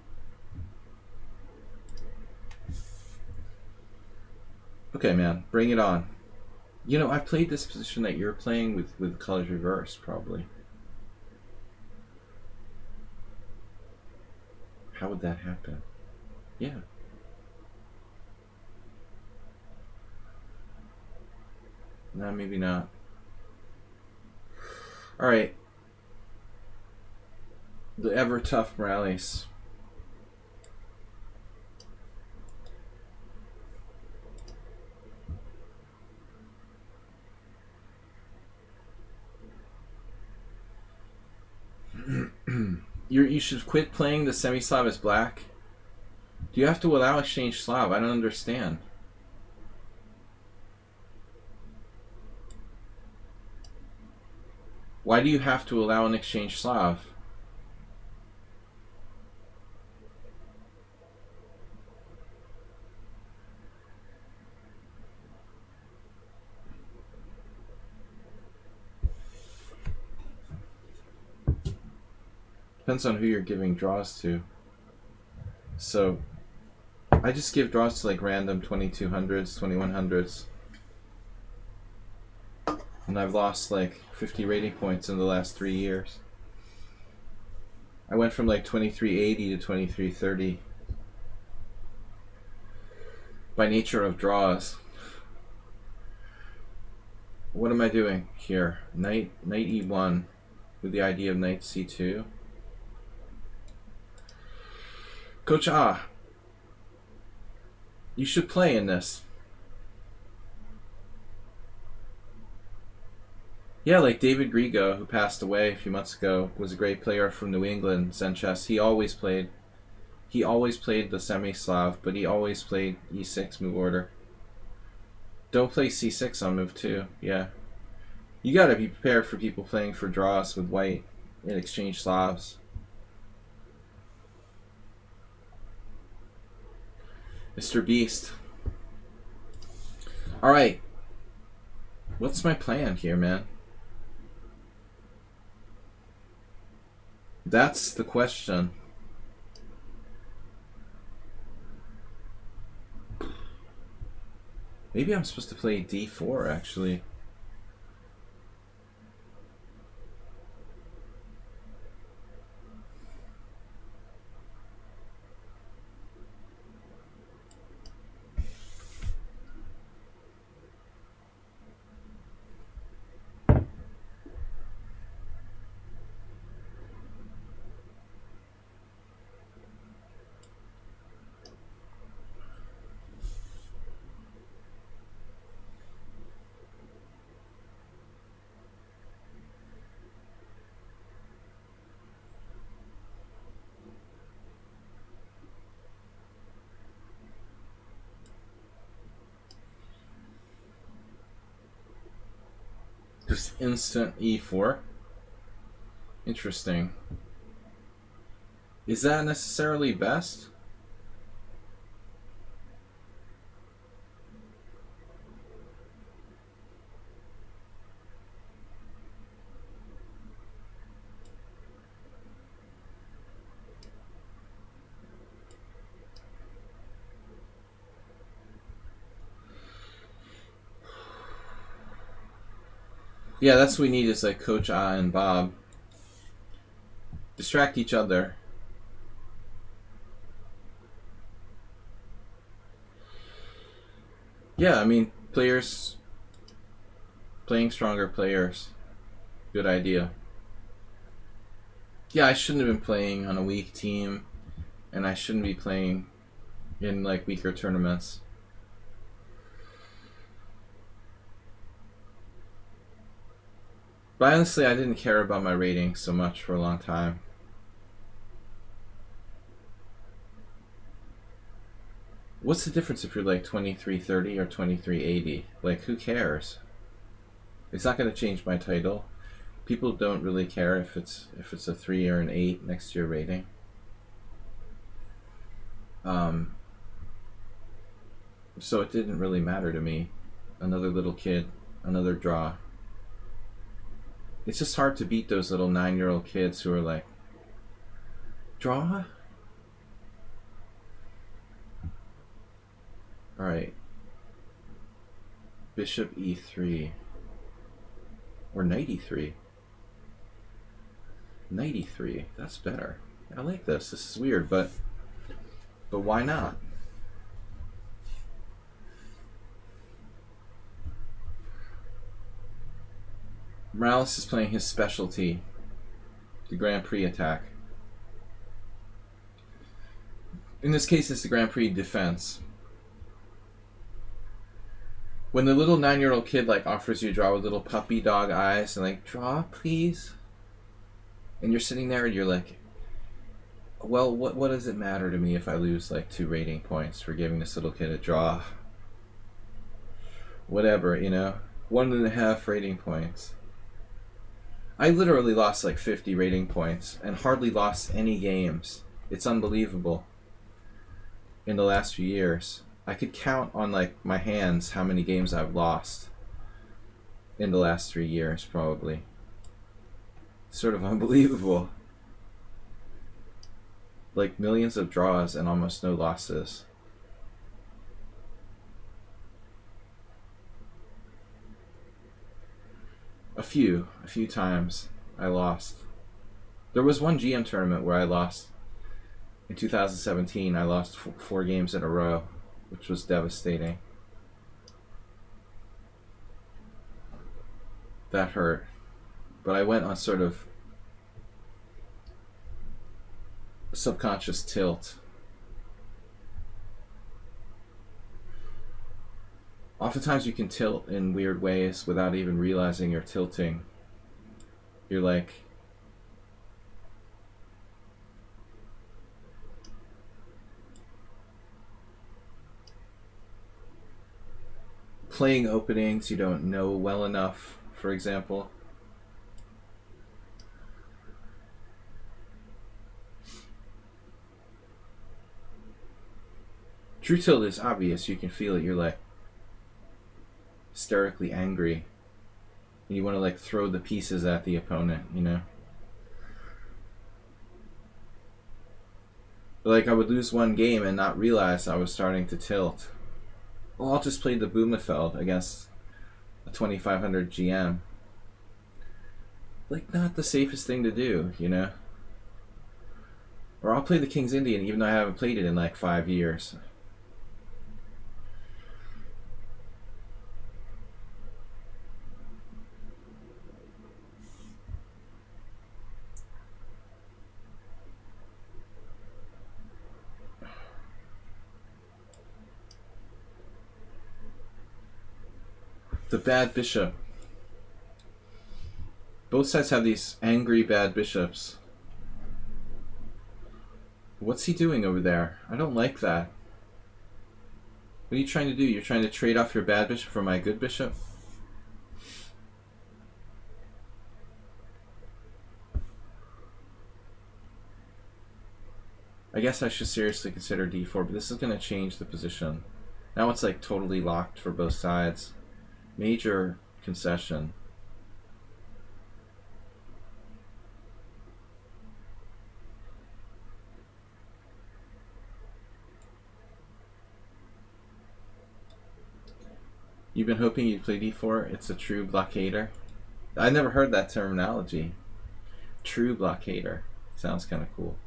Okay, man, bring it on. You know, I played this position that you're playing with colors reversed, probably. How would that happen? Yeah. No, maybe not. Alright. The ever tough Morales. You should quit playing the semi-Slav as black. Do you have to allow exchange Slav? I don't understand. Why do you have to allow an exchange Slav? Depends on who you're giving draws to. So, I just give draws to like random 2200s, 2100s. And I've lost like 50 rating points in the last 3 years. I went from like 2380 to 2330. By nature of draws. What am I doing here? Knight e1 with the idea of knight c2. Coach you should play in this. Yeah, like David Grigo, who passed away a few months ago, was a great player from New England, Zen chess. He always played the semi-Slav, but he always played e6 move order. Don't play c6 on move 2, yeah. You gotta be prepared for people playing for draws with white in exchange Slavs. Mr. Beast. Alright. What's my plan here, man? That's the question. Maybe I'm supposed to play d4, actually. Just instant e4. Interesting. Is that necessarily best? Yeah, that's what we need is like Coach and Bob. Distract each other. Yeah, I mean, players playing stronger players. Good idea. Yeah, I shouldn't have been playing on a weak team, and I shouldn't be playing in like weaker tournaments. But honestly, I didn't care about my rating so much for a long time. What's the difference if you're like 2330 or 2380? Like, who cares? It's not going to change my title. People don't really care if it's a 3 or an 8 next to your rating. So it didn't really matter to me. Another little kid, another draw. It's just hard to beat those little 9-year-old kids who are like, draw? Alright. Bishop e3. Or knight e3. Knight e3. That's better. I like this. This is weird, but why not? Morales is playing his specialty, the Grand Prix attack. In this case, it's the Grand Prix defense. When the little 9-year-old kid like offers you a draw with little puppy dog eyes and like, draw please, and you're sitting there and you're like, well, what does it matter to me if I lose like 2 rating points for giving this little kid a draw? Whatever, you know, 1.5 rating points. I literally lost like 50 rating points and hardly lost any games. It's unbelievable. In the last few years, I could count on like my hands how many games I've lost in the last 3 years, probably. Sort of unbelievable. Like millions of draws and almost no losses. A few times I lost. There was one GM tournament where I lost. In 2017, I lost 4 games in a row, which was devastating. That hurt. But I went on sort of subconscious tilt. Oftentimes you can tilt in weird ways without even realizing you're tilting. You're like, playing openings you don't know well enough, for example. True tilt is obvious. You can feel it. You're like hysterically angry. And you want to like throw the pieces at the opponent, you know? But like I would lose one game and not realize I was starting to tilt. Well, I'll just play the Blumenfeld against a 2500 GM. Like, not the safest thing to do, you know? Or I'll play the King's Indian even though I haven't played it in like 5 years. The bad bishop. Both sides have these angry bad bishops. What's he doing over there? I don't like that. What are you trying to do? You're trying to trade off your bad bishop for my good bishop? I guess I should seriously consider d4, but this is going to change the position. Now it's like totally locked for both sides. Major concession. You've been hoping you'd play d4? It's a true blockader? I never heard that terminology. True blockader. Sounds kind of cool.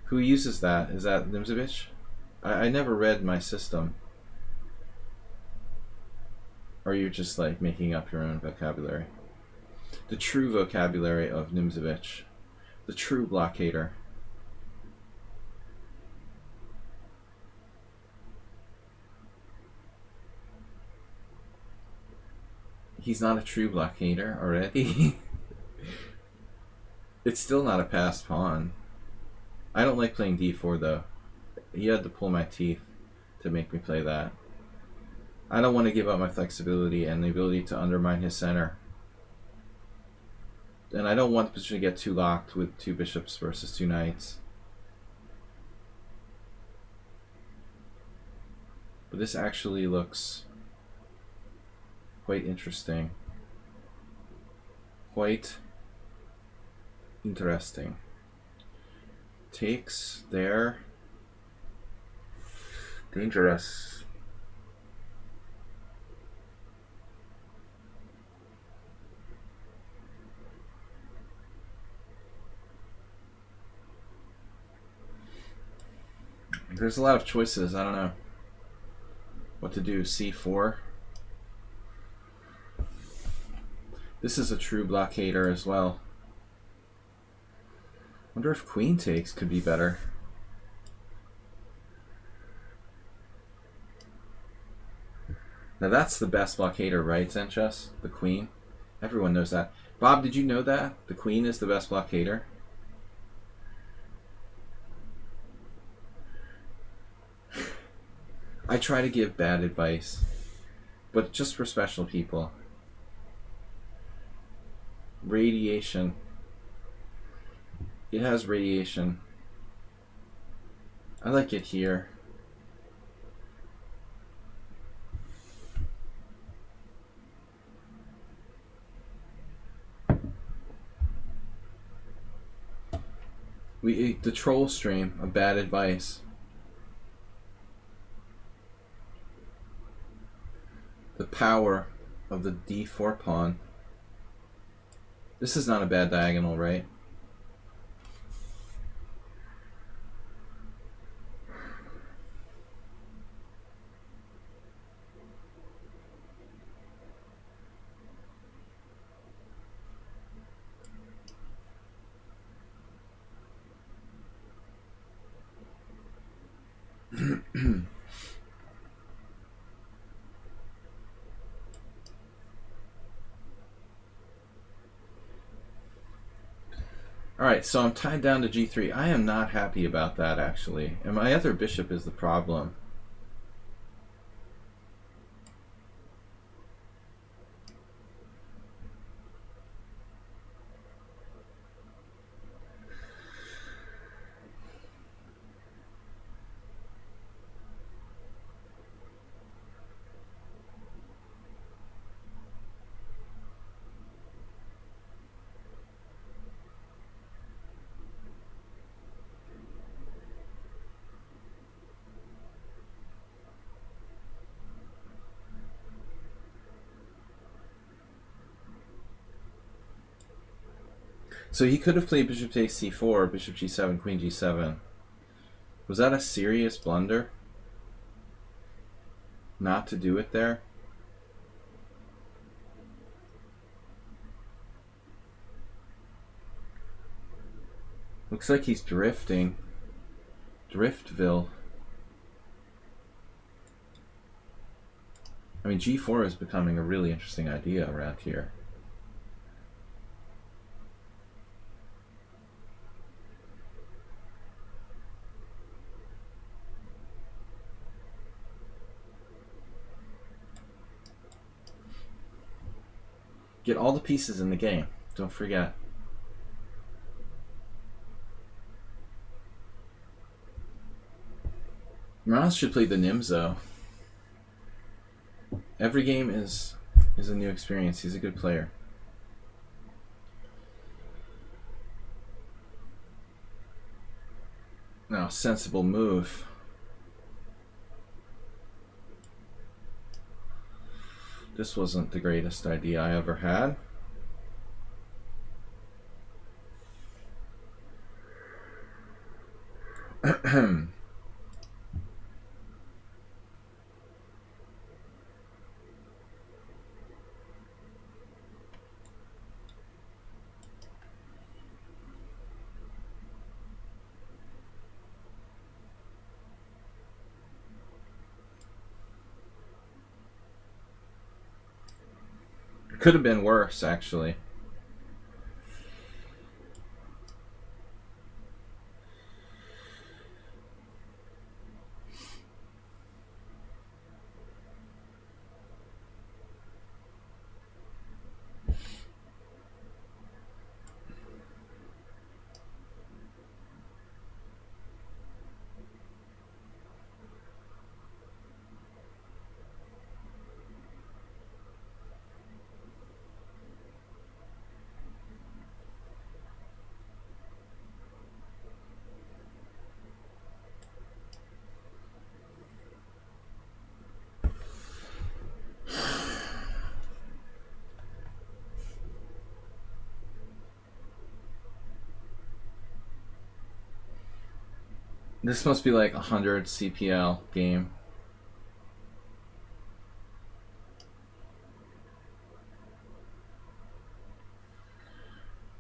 Who uses that? Is that Nimzovich? I never read my system. Or you're just like making up your own vocabulary. The true vocabulary of Nimzovich. The true blockader. He's not a true blockader already. It's still not a passed pawn. I don't like playing d4 though. He had to pull my teeth to make me play that. I don't want to give up my flexibility and the ability to undermine his center. And I don't want the position to get too locked with 2 bishops versus 2 knights. But this actually looks quite interesting. Quite interesting. Takes there. Dangerous. There's a lot of choices. I don't know what to do. C4. This is a true blockader as well. Wonder if queen takes could be better. Now that's the best blockader, right, Zenchess? The queen? Everyone knows that. Bob, did you know that? The queen is the best blockader? I try to give bad advice, but just for special people. Radiation. It has radiation. I like it here. The troll stream of bad advice. The power of the d4 pawn. This is not a bad diagonal, right? Alright, so I'm tied down to g3. I am not happy about that, actually. And my other bishop is the problem. So he could have played bishop takes c4, bishop g7, queen g7. Was that a serious blunder? Not to do it there? Looks like he's drifting. Driftville. I mean, g4 is becoming a really interesting idea around here. Get all the pieces in the game. Don't forget. Morales should play the Nimzo. Every game is a new experience. He's a good player. Now, sensible move. This wasn't the greatest idea I ever had. Could have been worse, actually. This must be like 100 CPL game.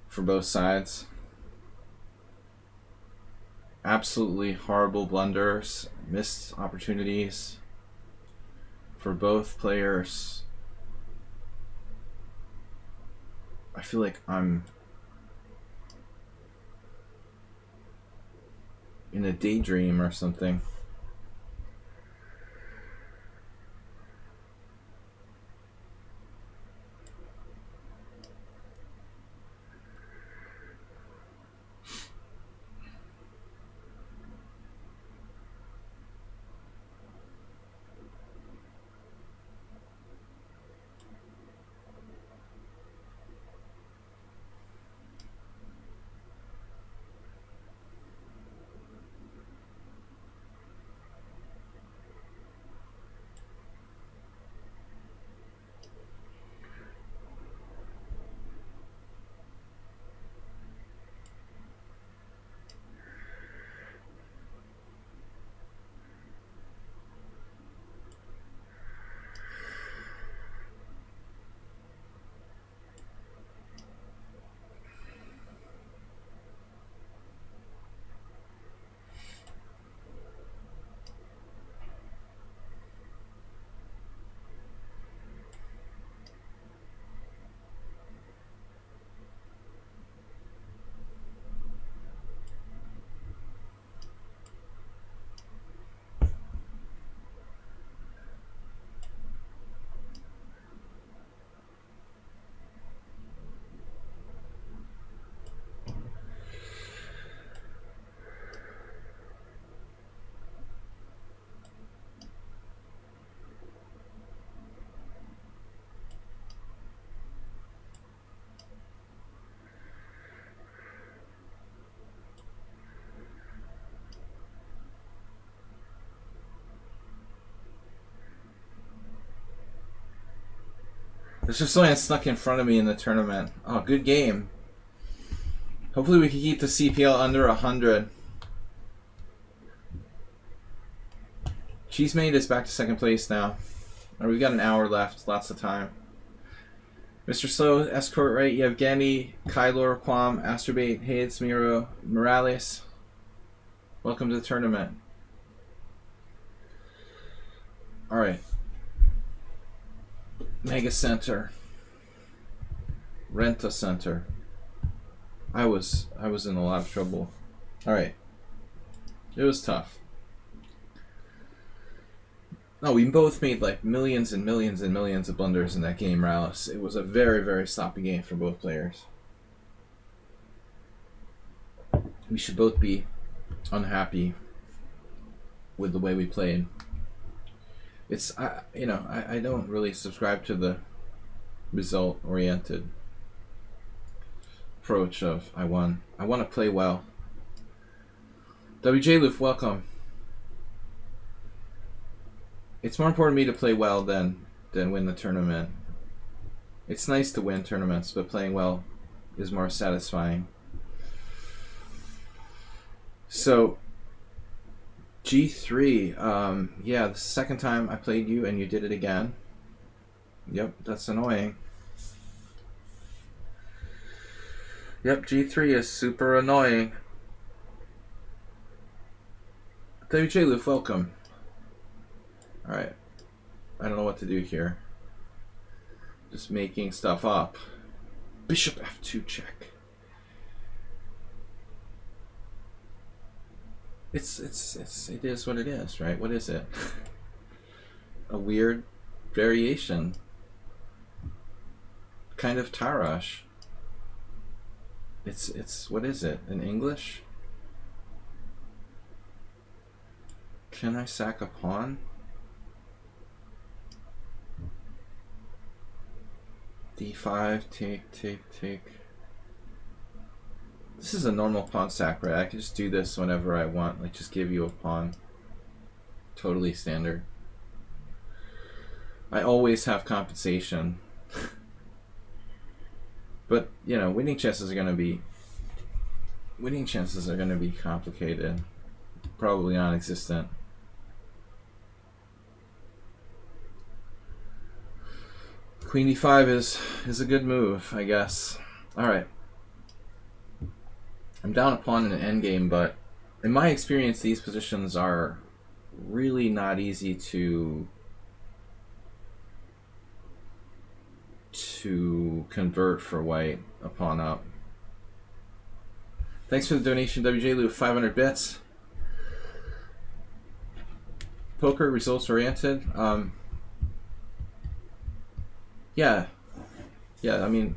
For both sides. Absolutely horrible blunders, missed opportunities for both players. I feel like I'm in a daydream or something. There's just something snuck in front of me in the tournament. Oh, good game. Hopefully we can keep the CPL under 100. Cheese Made is back to second place now. We've got an hour left, lots of time. Mr. Slow, Escort Right, Yevgeny, Kylor, Quam, Astrobate, Hades, Miro, Morales. Welcome to the tournament. Alright. Mega Center. Renta Center. I was in a lot of trouble. Alright. It was tough. No, we both made like millions and millions and millions of blunders in that game, Morales. It was a very, very sloppy game for both players. We should both be unhappy with the way we played. It's, I don't really subscribe to the result-oriented approach of I won. I want to play well. WJ Loof, welcome. It's more important to me to play well than win the tournament. It's nice to win tournaments, but playing well is more satisfying. So, G3, yeah, the second time I played you and you did it again. Yep, that's annoying. Yep, G3 is super annoying. WJ Loof, welcome. Alright. I don't know what to do here. Just making stuff up. Bishop F2 check. It is what it is, right? What is it? A weird variation. Kind of Tarash. It's what is it? In English? Can I sack a pawn? D5, take. This is a normal pawn sack, right? I can just do this whenever I want. Like, just give you a pawn. Totally standard. I always have compensation. But, you know, winning chances are going to be complicated. probably non-existent. Queen d5 is a good move, I guess. Alright. I'm down a pawn in an endgame, but in my experience, these positions are really not easy to convert for white a pawn up. Thanks for the donation, WJ Lou, 500 bits. Poker, results oriented. Yeah, I mean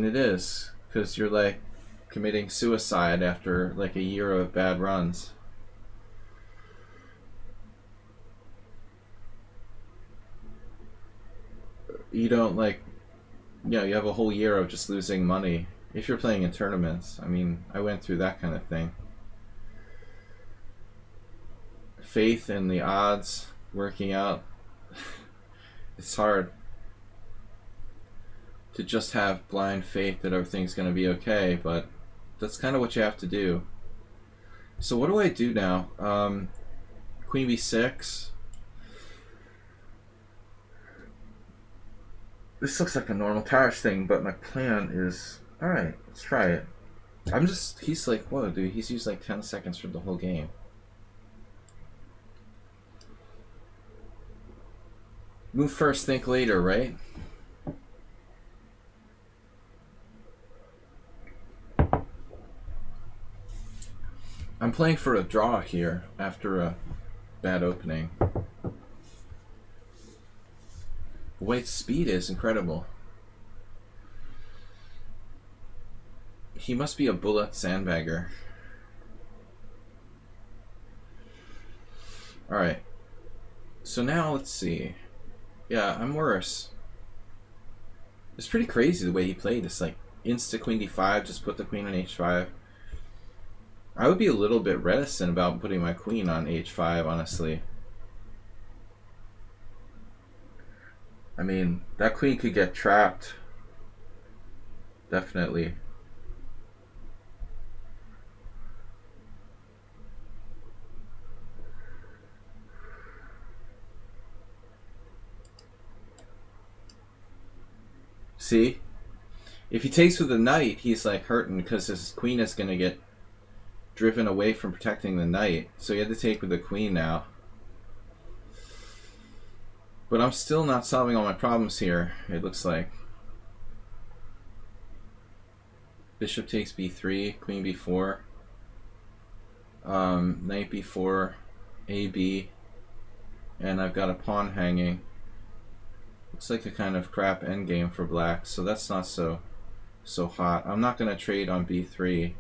it is, because you're like committing suicide after like a year of bad runs. You don't like, you have a whole year of just losing money if you're playing in tournaments. I mean, I went through that kind of thing. Faith in the odds working out. It's hard to just have blind faith that everything's going to be okay, but that's kind of what you have to do. So what do I do now? Queen b6. This looks like a normal Tarish thing, but my plan is... Alright, let's try it. He's like, whoa, dude, he's used like 10 seconds for the whole game. Move first, think later, right? I'm playing for a draw here after a bad opening. White's speed is incredible. He must be a bullet sandbagger. Alright. So now let's see. Yeah, I'm worse. It's pretty crazy the way he played. It's like insta queen d5, just put the queen on h5. I would be a little bit reticent about putting my queen on h5, honestly. I mean, that queen could get trapped. Definitely. See? If he takes with the knight, he's like hurting because his queen is going to get driven away from protecting the knight. So he had to take with the queen now. But I'm still not solving all my problems here, it looks like. Bishop takes b3, queen b4, knight b4, ab, and I've got a pawn hanging. Looks like a kind of crap endgame for black, so that's not so hot. I'm not going to trade on b3.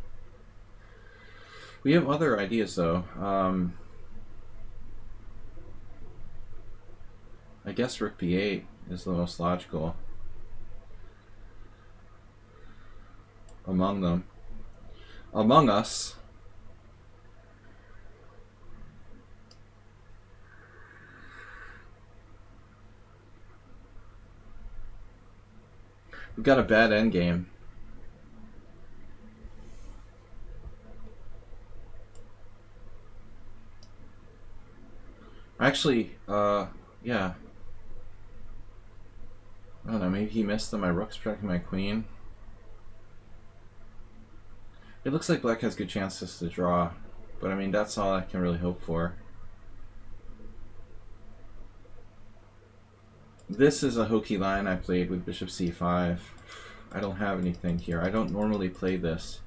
We have other ideas though. I guess rook b8 is the most logical among them. Among us. We've got a bad endgame. Actually, yeah. I don't know, maybe he missed that my rook's protecting my queen. It looks like black has good chances to draw, but I mean, that's all I can really hope for. This is a hokey line I played with bishop c5. I don't have anything here. I don't normally play this,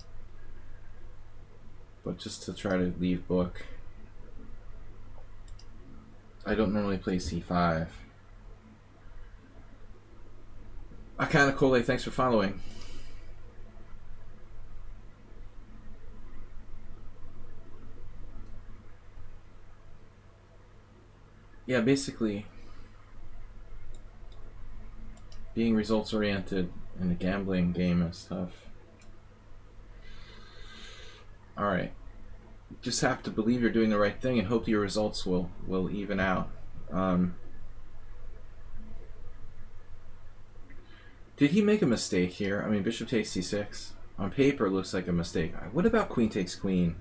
but just to try to leave book. I don't normally play c5. Akana Kole, thanks for following. Yeah, basically, being results oriented in a gambling game is tough. Alright. Just have to believe you're doing the right thing and hope your results will even out. Did he make a mistake here? I mean, bishop takes c6. On paper, it looks like a mistake. What about queen takes queen?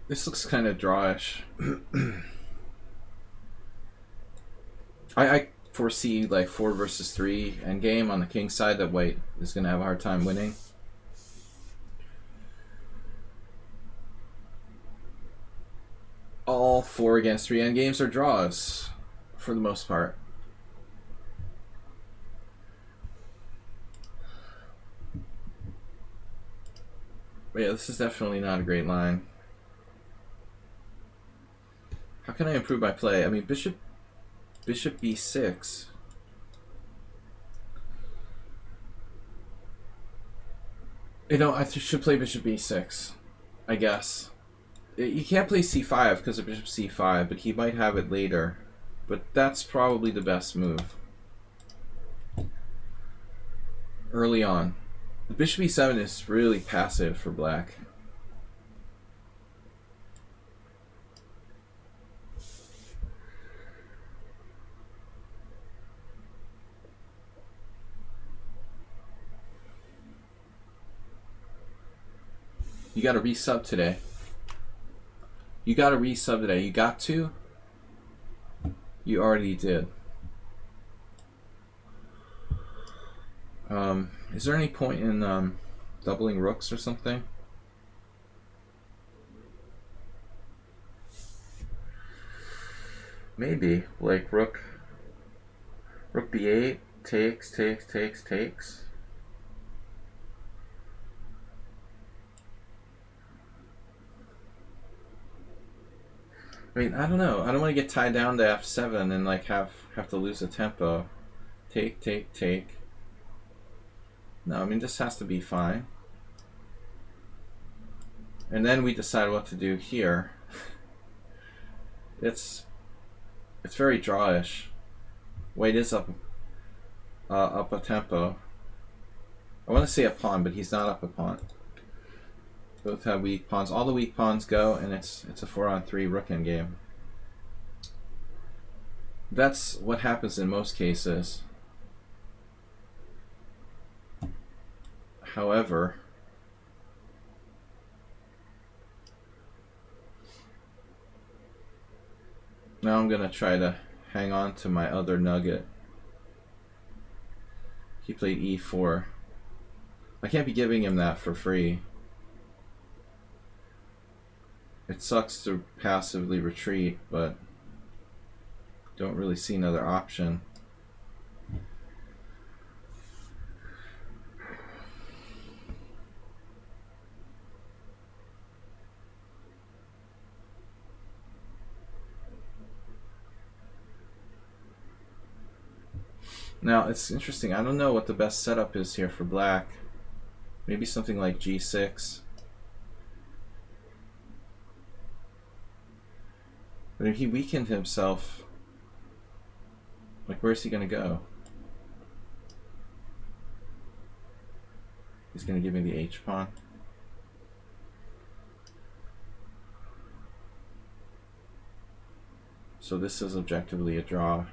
This looks kind of drawish. I foresee like 4 versus 3 endgame on the king side that white is going to have a hard time winning. All 4 against 3 endgames are draws for the most part. But yeah, this is definitely not a great line. How can I improve my play? I mean, bishop b6. You know, I should play bishop b6, I guess. You can't play c5 because of bishop c5, but he might have it later. But that's probably the best move. Early on. The bishop e7 is really passive for black. You gotta resub today. You gotta resub today. You got to? You already did. Is there any point in doubling rooks or something? Maybe. Like rook b8, takes. I mean, I don't know. I don't want to get tied down to f7 and like have to lose a tempo. Take. No, I mean, this has to be fine. And then we decide what to do here. It's very drawish. White is up a tempo. I want to say a pawn, but he's not up a pawn. Both have weak pawns. All the weak pawns go, and it's a 4-on-3 rook endgame. That's what happens in most cases. However, now I'm going to try to hang on to my other nugget. He played e4. I can't be giving him that for free. It sucks to passively retreat, but don't really see another option. Now, it's interesting. I don't know what the best setup is here for black. Maybe something like g6. But if he weakened himself, like, where's he going to go? He's going to give me the h-pawn. So this is objectively a draw.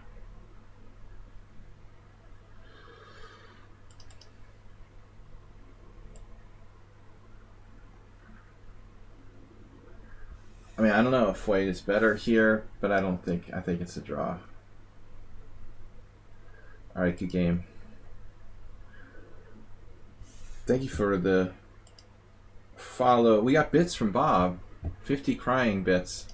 I mean, I don't know if white is better here, but I think it's a draw. Alright, good game. Thank you for the follow. We got bits from Bob. 50 crying bits.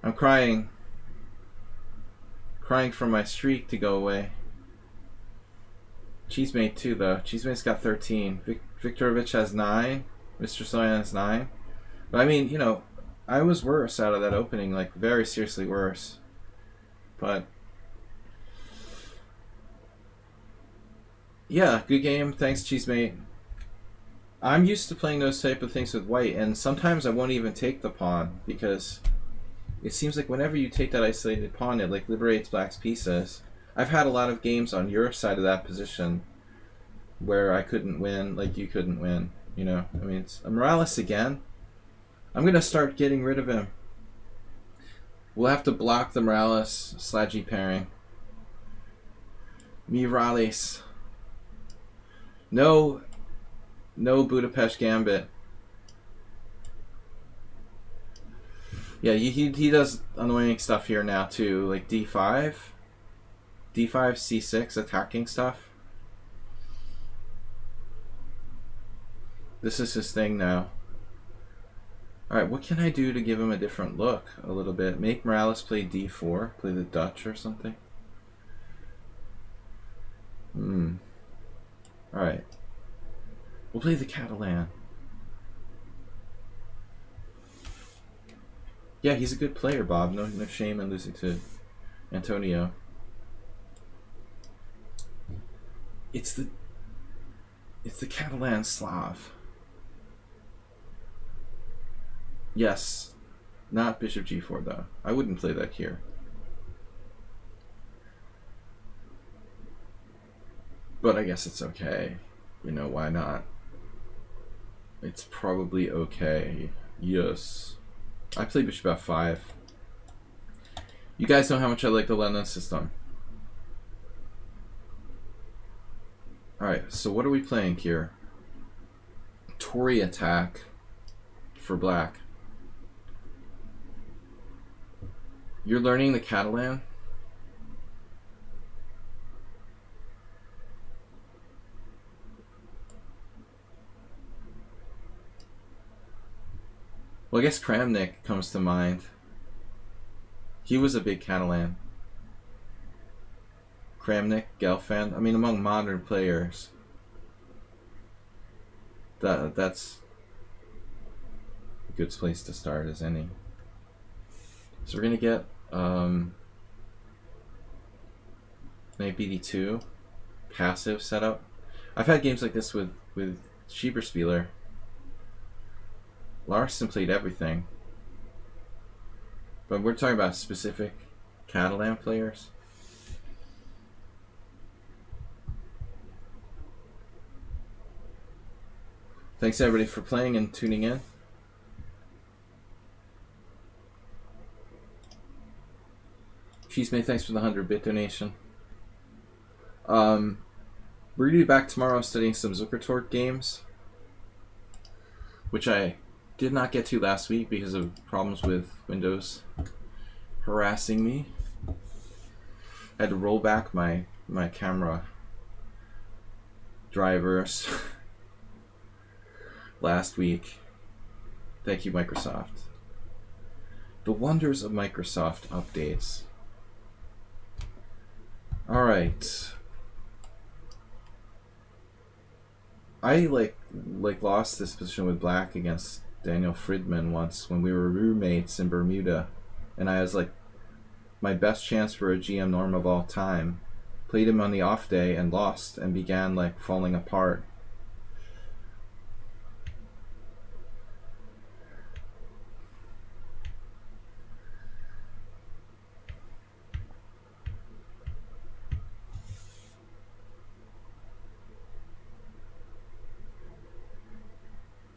I'm crying for my streak to go away. Cheesemate too, though. Cheesemate's got 13. Viktorovich has 9. Mr. Soyan has 9. But I mean, you know, I was worse out of that opening, like very seriously worse. But yeah, good game. Thanks, Cheesemate. I'm used to playing those type of things with white, and sometimes I won't even take the pawn because it seems like whenever you take that isolated pawn, it like liberates black's pieces. I've had a lot of games on your side of that position where I couldn't win, like you couldn't win. You know, I mean, it's Morales again. I'm gonna start getting rid of him. We'll have to block the Morales Sladgie pairing. Morales. No Budapest Gambit. Yeah, he does annoying stuff here now too, like d5, c6 attacking stuff. This is his thing now. Alright, what can I do to give him a different look a little bit? Make Morales play d4, play the Dutch or something? Alright. We'll play the Catalan. Yeah, he's a good player, Bob. No shame in losing to Antonio. It's the Catalan Slav. Yes. Not Bishop g4 though. I wouldn't play that here. But I guess it's okay. You know, why not? It's probably okay. Yes. I play Bishop f5. You guys know how much I like the Lenin system. Alright, so what are we playing here? Tory attack for black. You're learning the Catalan? Well, I guess Kramnik comes to mind. He was a big Catalan. Kramnik, Gelfand. I mean, among modern players, that's a good place to start as any. So we're gonna get knight bd2, passive setup. I've had games like this with Schieberspieler. Larson played everything, but we're talking about specific Catalan players. Thanks everybody for playing and tuning in. Cheesemate, thanks for the 100-bit donation. We're going to be back tomorrow studying some Zuckertorque games, which I did not get to last week because of problems with Windows harassing me. I had to roll back my camera drivers last week. Thank you, Microsoft. The wonders of Microsoft updates. All right. I like lost this position with black against Daniel Friedman once when we were roommates in Bermuda, and I was like my best chance for a GM norm of all time. Played him on the off day and lost and began like falling apart.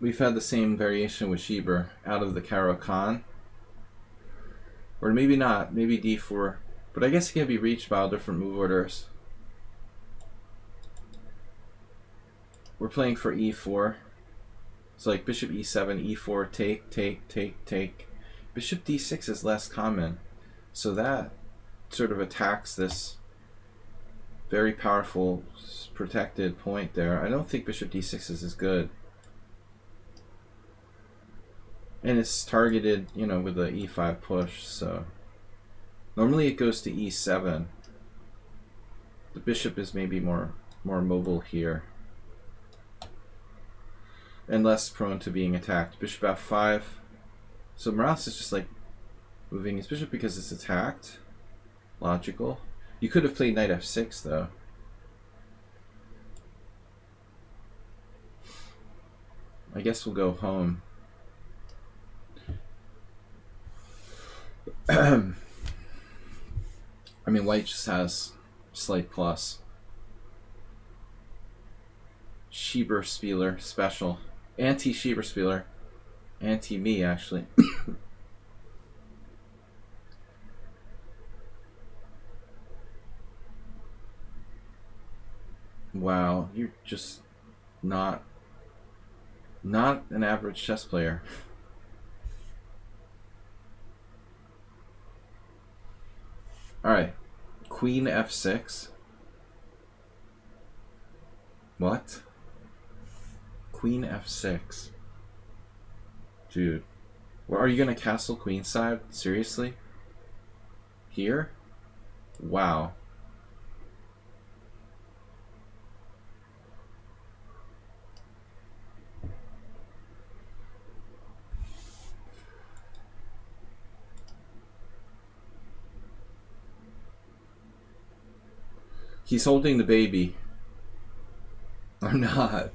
We've had the same variation with Schieber out of the Caro-Kann. Or maybe not, maybe d4. But I guess it can be reached by all different move orders. We're playing for e4. So like bishop e7, e4, take, take, take, take. Bishop d6 is less common. So that sort of attacks this very powerful protected point there. I don't think bishop d6 is as good. And it's targeted, you know, with the e5 push, so normally it goes to e7. The bishop is maybe more mobile here and less prone to being attacked. Bishop f5. So Morales is just like moving his bishop because it's attacked. Logical. You could have played knight f6 though. I guess we'll go home. I mean, white just has slight plus. Schieberspieler special. Anti-Schieberspieler. Anti-me, actually. Wow, you're just not an average chess player. All right, Queen f6. What? Queen f6. Dude, well, are you gonna castle queenside? Seriously? Here? Wow. He's holding the baby. I'm not.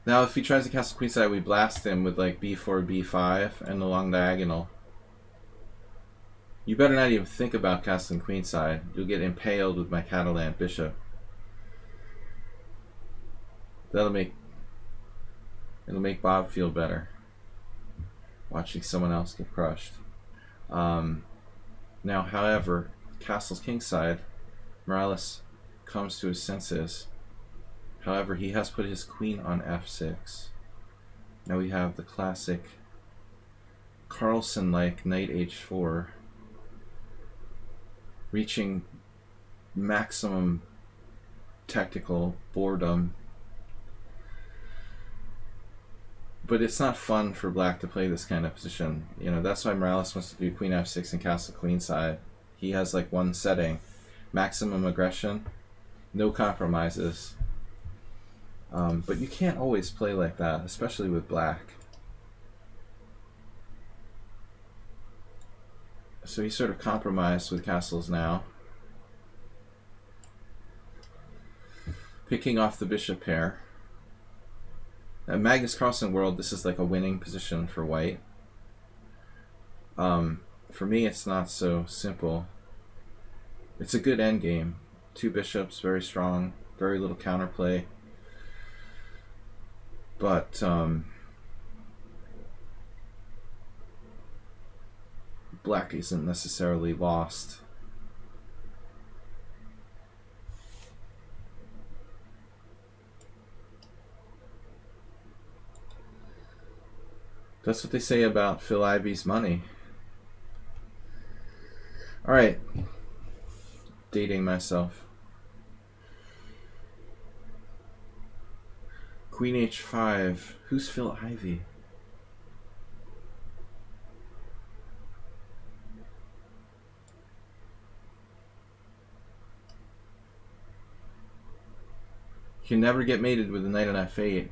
Now, if he tries to castle queenside, we blast him with like b4, b5, and the long diagonal. You better not even think about castling queenside. You'll get impaled with my Catalan bishop. It'll make Bob feel better watching someone else get crushed. Now, however, castles kingside, Morales comes to his senses. However, he has put his queen on f6. Now we have the classic Carlsen-like knight h4, reaching maximum tactical boredom. But it's not fun for black to play this kind of position. You know, that's why Morales wants to do queen f6 and castle queenside. He has like one setting. Maximum aggression, no compromises. But you can't always play like that, especially with black. So he sort of compromised with castles now. Picking off the bishop pair. In Magnus Carlsen world, this is like a winning position for white. For me, it's not so simple. It's a good endgame. Two bishops, very strong, very little counterplay. But black isn't necessarily lost. That's what they say about Phil Ivy's money. All right, dating myself. Queen h5. Who's Phil Ivy? You can never get mated with a knight on f8.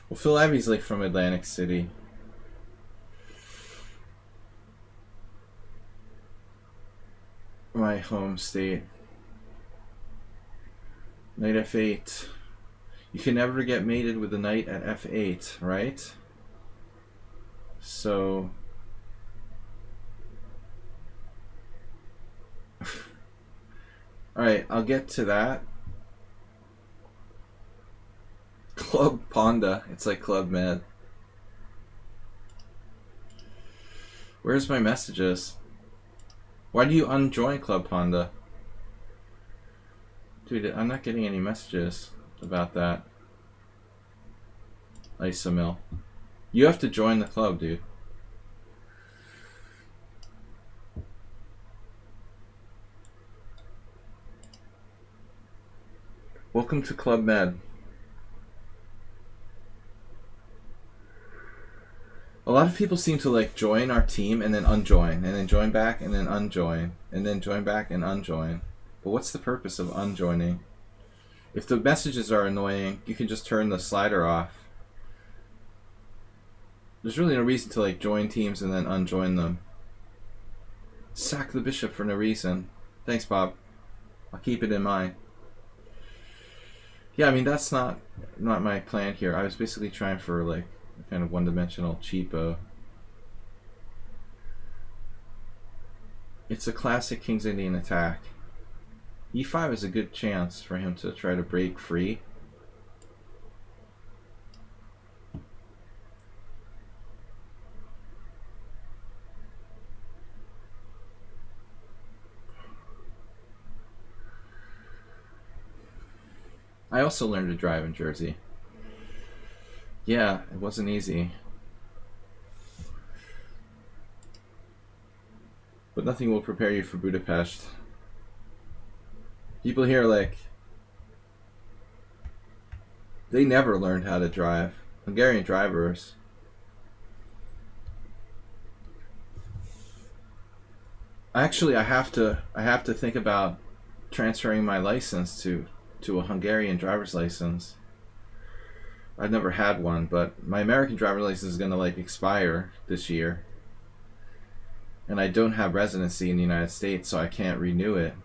Well, Phil Ivy's like from Atlantic City. My home state. Knight f8. You can never get mated with a knight at f8, right? So alright, I'll get to that. Club Pawnda. It's like Club Med. Where's my messages? Why do you unjoin Club Pawnda? Dude, I'm not getting any messages about that. Isomil. You have to join the club, dude. Welcome to Club Med. A lot of people seem to like join our team and then unjoin, and then join back and then unjoin, and then join back and unjoin. But what's the purpose of unjoining? If the messages are annoying, you can just turn the slider off. There's really no reason to like join teams and then unjoin them. Sack the bishop for no reason. Thanks, Bob. I'll keep it in mind. Yeah, I mean, that's not my plan here. I was basically trying for like a kind of one-dimensional cheapo. It's a classic King's Indian attack. E5 is a good chance for him to try to break free. I also learned to drive in Jersey. Yeah, it wasn't easy. But nothing will prepare you for Budapest. People here, like, they never learned how to drive. Hungarian drivers. Actually, I have to think about transferring my license to a Hungarian driver's license. I've never had one, but my American driver's license is gonna like expire this year. And I don't have residency in the United States, so I can't renew it.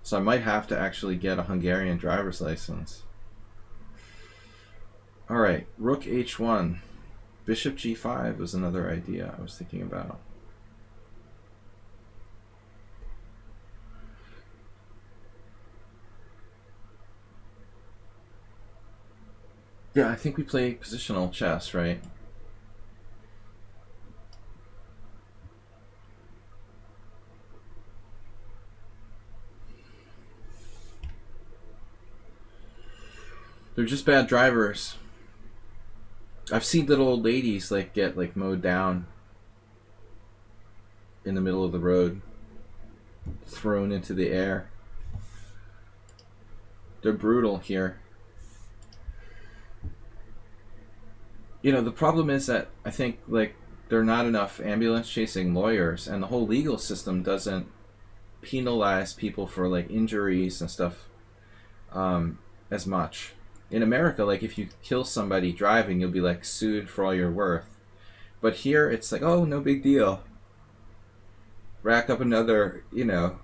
So I might have to actually get a Hungarian driver's license. Alright, rook h1. Bishop g5 was another idea I was thinking about. Yeah, I think we play positional chess, right? They're just bad drivers. I've seen little old ladies like get like mowed down in the middle of the road, thrown into the air. They're brutal here. You know, the problem is that I think like there are not enough ambulance chasing lawyers, and the whole legal system doesn't penalize people for like injuries and stuff as much. In America, like if you kill somebody driving, you'll be like sued for all you're worth. But here, it's like, oh, no big deal. Rack up another, you know,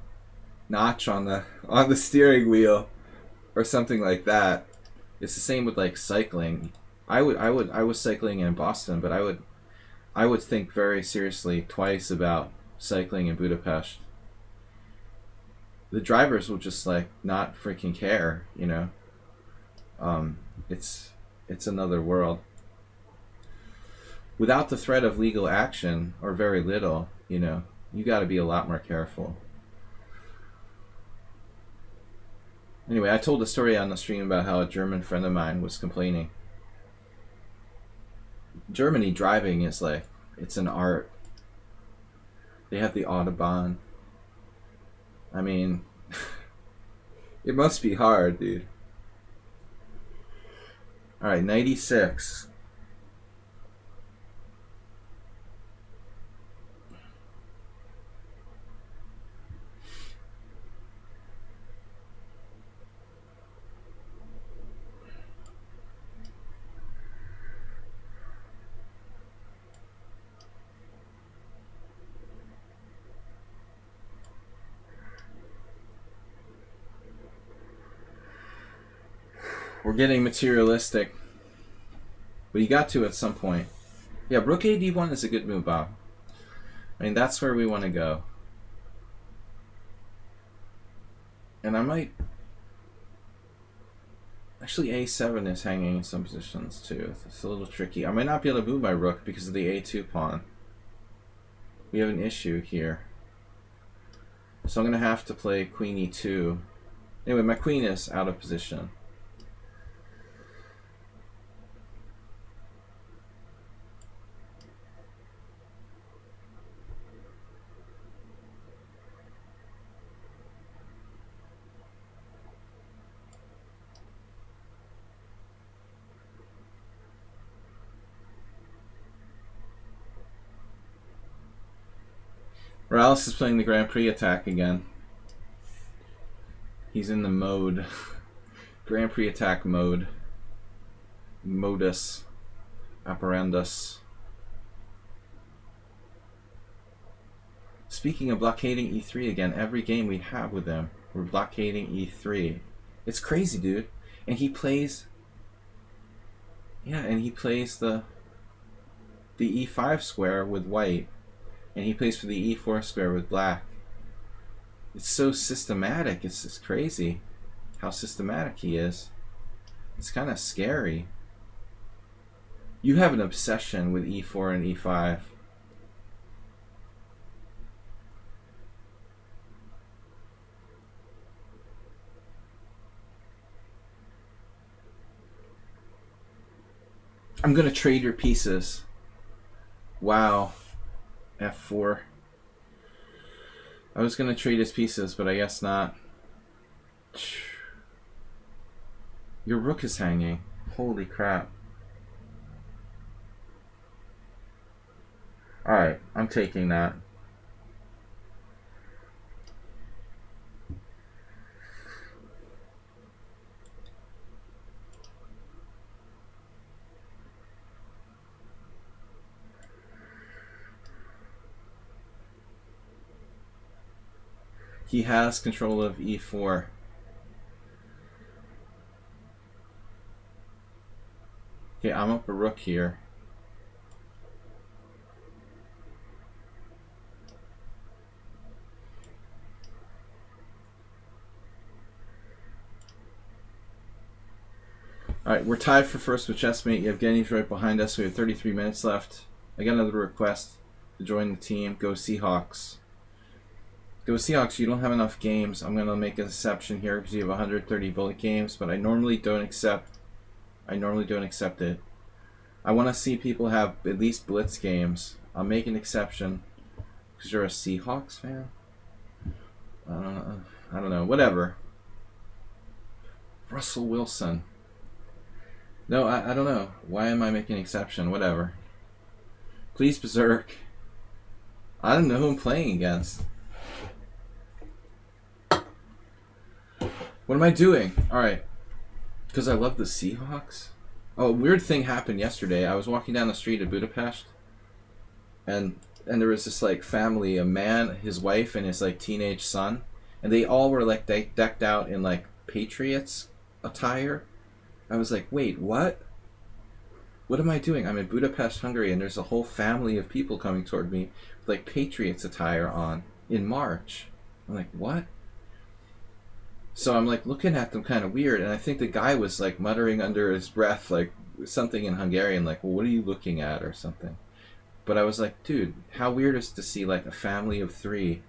notch on the steering wheel, or something like that. It's the same with like cycling. I was cycling in Boston, but I would think very seriously twice about cycling in Budapest. The drivers will just like not freaking care, you know. It's another world. Without the threat of legal action, or very little, you know, you got to be a lot more careful. Anyway, I told a story on the stream about how a German friend of mine was complaining. Germany driving is like, it's an art. They have the Autobahn. I mean, it must be hard, dude. Alright, 96. We're getting materialistic. But you got to at some point. Yeah, rook a d1 is a good move, Bob. I mean, that's where we want to go. And I might... Actually, a7 is hanging in some positions, too. It's a little tricky. I might not be able to move my rook because of the a2 pawn. We have an issue here. So I'm going to have to play queen e2. Anyway, my queen is out of position. Morales is playing the Grand Prix attack again. He's in the mode. Grand Prix attack mode. Modus operandus. Speaking of blockading e3 again, every game we have with them, we're blockading e3. It's crazy, dude. And he plays... Yeah, and he plays the e5 square with white. And he plays for the e4 square with black. It's so systematic. It's just crazy how systematic he is. It's kind of scary. You have an obsession with e4 and e5. I'm going to trade your pieces. Wow. F4. I was going to trade his pieces, but I guess not. Your rook is hanging. Holy crap. Alright, I'm taking that. He has control of e4. Okay, I'm up a rook here. Alright, we're tied for first with chessmate. Yevgeny's right behind us. We have 33 minutes left. I got another request to join the team. Go Seahawks. Go Seahawks, you don't have enough games. I'm going to make an exception here because you have 130 bullet games, but I normally don't accept it. I want to see people have at least blitz games. I'll make an exception because you're a Seahawks fan. I don't know. Whatever. Russell Wilson. No, I don't know. Why am I making an exception? Whatever. Please, Berserk. I don't know who I'm playing against. What am I doing? Alright. Because I love the Seahawks? Oh, a weird thing happened yesterday. I was walking down the street in Budapest. And there was this like family, a man, his wife, and his like teenage son. And they all were like decked out in like Patriots attire. I was like, wait, what? What am I doing? I'm in Budapest, Hungary, and there's a whole family of people coming toward me with like Patriots attire on in March. I'm like, what? So I'm like looking at them kind of weird, and I think the guy was like muttering under his breath like something in Hungarian, like, well, what are you looking at or something. But I was like, dude, how weird is it to see like a family of three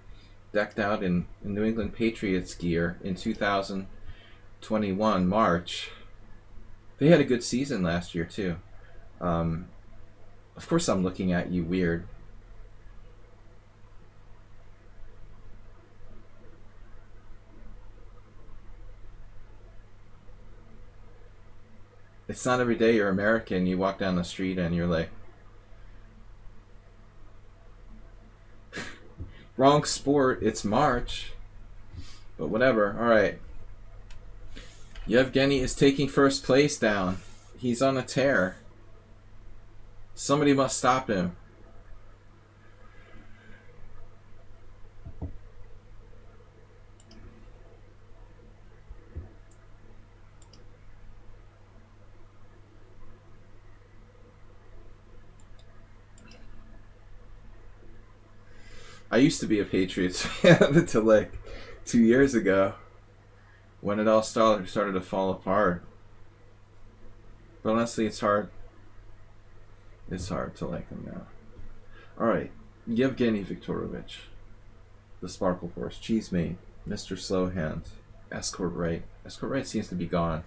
decked out in New England Patriots gear in 2021 March. They had a good season last year too. Of course I'm looking at you weird. It's not every day you're American, you walk down the street and you're like, wrong sport, it's March. But whatever, alright. Yevgeny is taking first place down. He's on a tear. Somebody must stop him. I used to be a Patriots fan until like 2 years ago when it all started to fall apart. But honestly, it's hard. It's hard to like them now. Alright, Yevgeny Viktorovich. The Sparkle Horse. Cheese Mate. Mr. Slowhand. Escort Right. Escort Right seems to be gone.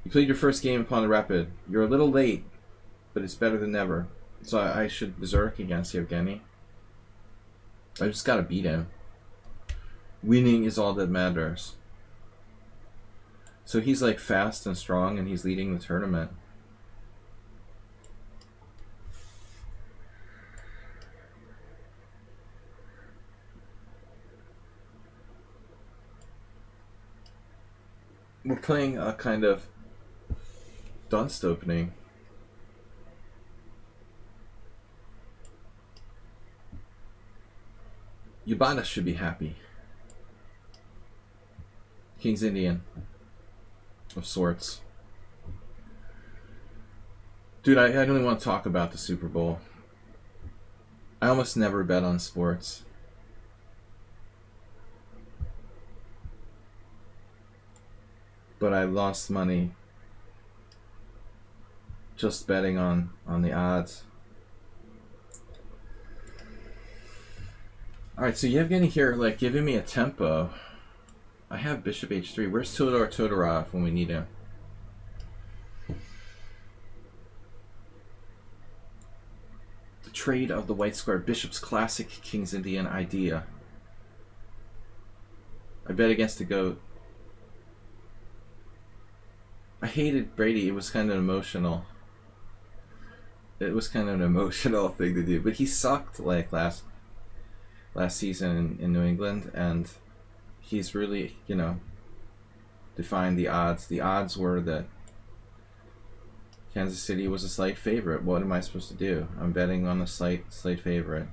You played your first game upon the Rapid. You're a little late, but it's better than never. So I should berserk against Yevgeny. I just gotta beat him. Winning is all that matters. So he's like fast and strong and he's leading the tournament. We're playing a kind of dunst opening. Yabata should be happy. King's Indian. Of sorts. Dude, I don't even want to talk about the Super Bowl. I almost never bet on sports. But I lost money just betting on the odds. Alright, so Yevgeny here, like, giving me a tempo. I have Bishop H3. Where's Todor Todorov when we need him? The trade of the white square. Bishop's classic King's Indian idea. I bet against the goat. I hated Brady. It was kind of emotional. It was kind of an emotional thing to do. But he sucked, like, last season in New England, and he's really, you know, defined the odds. The odds were that Kansas City was a slight favorite. What am I supposed to do? I'm betting on a slight favorite.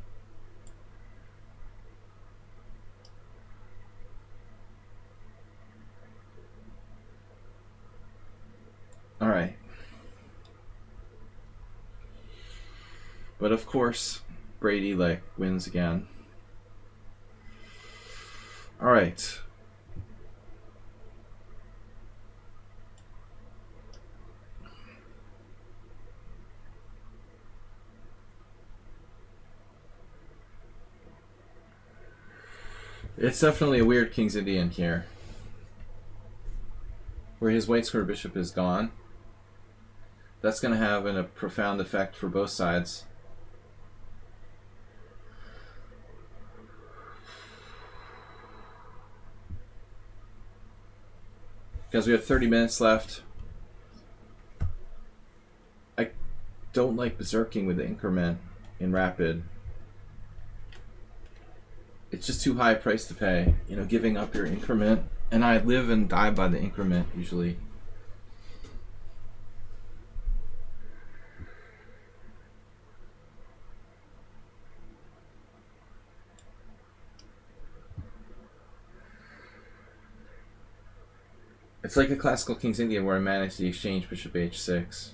All right. But of course, Brady, like, wins again. All right. It's definitely a weird King's Indian here, where his white square bishop is gone. That's going to have a profound effect for both sides. Because we have 30 minutes left. I don't like berserking with the increment in rapid. It's just too high a price to pay, you know, giving up your increment. And I live and die by the increment usually. It's like a classical King's Indian where I manage the exchange bishop h6,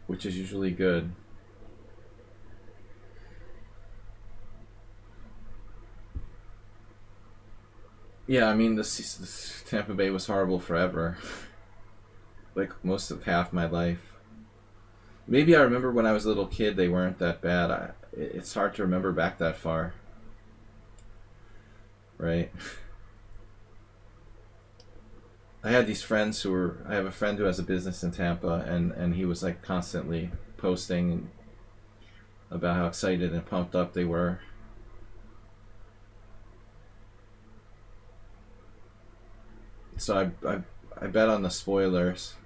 which is usually good. Yeah, I mean, this Tampa Bay was horrible forever. Like most of half my life. Maybe I remember when I was a little kid they weren't that bad. It's hard to remember back that far. Right? I had these friends who were... I have a friend who has a business in Tampa, and he was like constantly posting about how excited and pumped up they were. So I bet on the spoilers.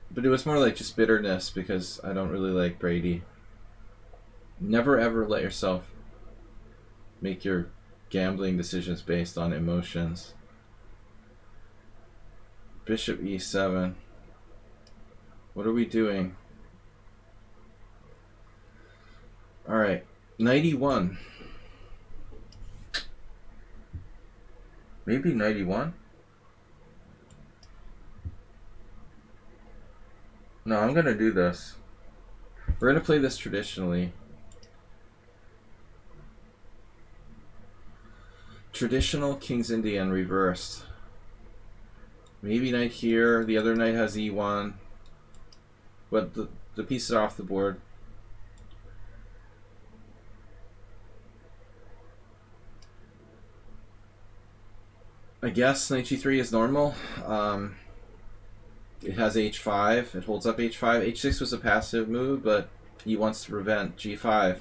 But it was more like just bitterness because I don't really like Brady. Never ever let yourself make your gambling decisions based on emotions. Bishop e7. What are we doing? Alright, knight e1. Maybe knight e1? No, I'm gonna do this. We're gonna play this traditionally. Traditional King's Indian reversed. Maybe knight here. The other knight has e1. But the pieces are off the board. I guess knight g3 is normal. It has h5. It holds up h5. h6 was a passive move, but he wants to prevent g5.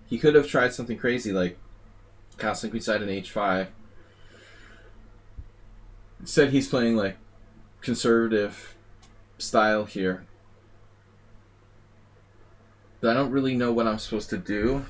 He could have tried something crazy like castling queenside and h5. Instead, he's playing like conservative style here. But I don't really know what I'm supposed to do.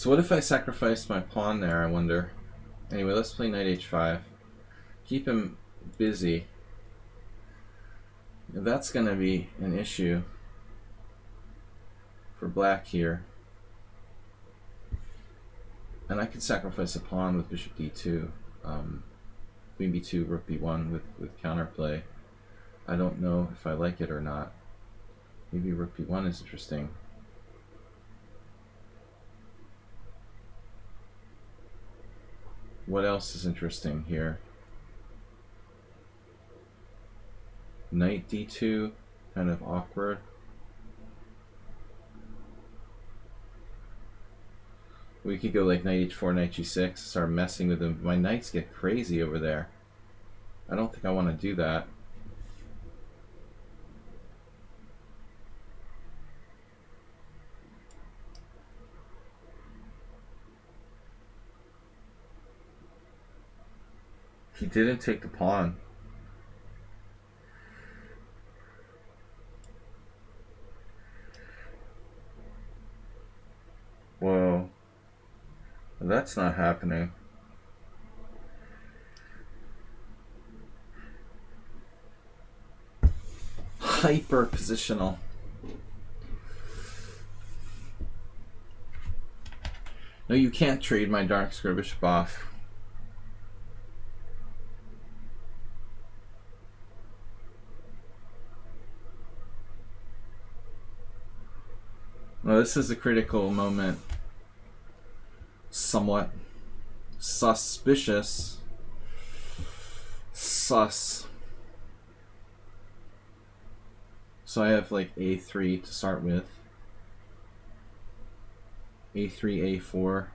So what if I sacrificed my pawn there, I wonder? Anyway, let's play knight h5. Keep him busy. That's going to be an issue for black here. And I could sacrifice a pawn with bishop d2. Queen b2, rook b1 with counterplay. I don't know if I like it or not. Maybe rook b1 is interesting. What else is interesting here? Knight d2, kind of awkward. We could go like knight h4, knight g6, start messing with them. My knights get crazy over there. I don't think I want to do that. He didn't take the pawn. Whoa. That's not happening. Hyper positional. No, you can't trade my dark square bishop off. Well, this is a critical moment. Somewhat suspicious. Sus. So I have like a3 to start with. a3, a4.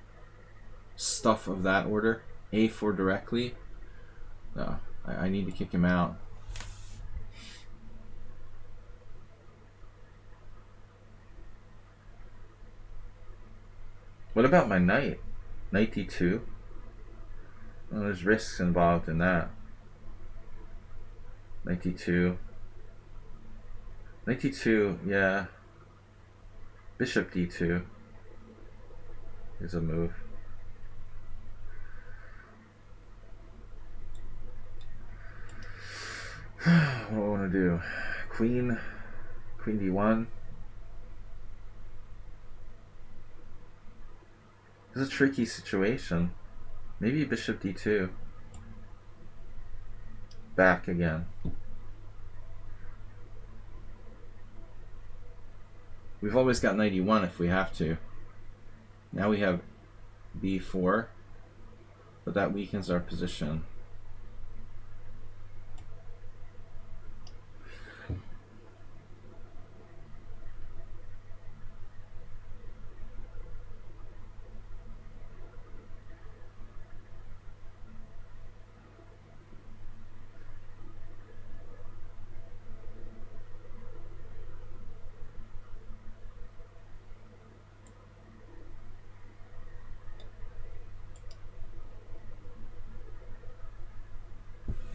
Stuff of that order. a4 directly. No, I need to kick him out. What about my knight? Knight d2? Well, there's risks involved in that. Knight d2. Knight d2, yeah. Bishop d2 is a move. What do I want to do? Queen d1. This is a tricky situation. Maybe bishop d2. Back again. We've always got knight e1 if we have to. Now we have b4, but that weakens our position.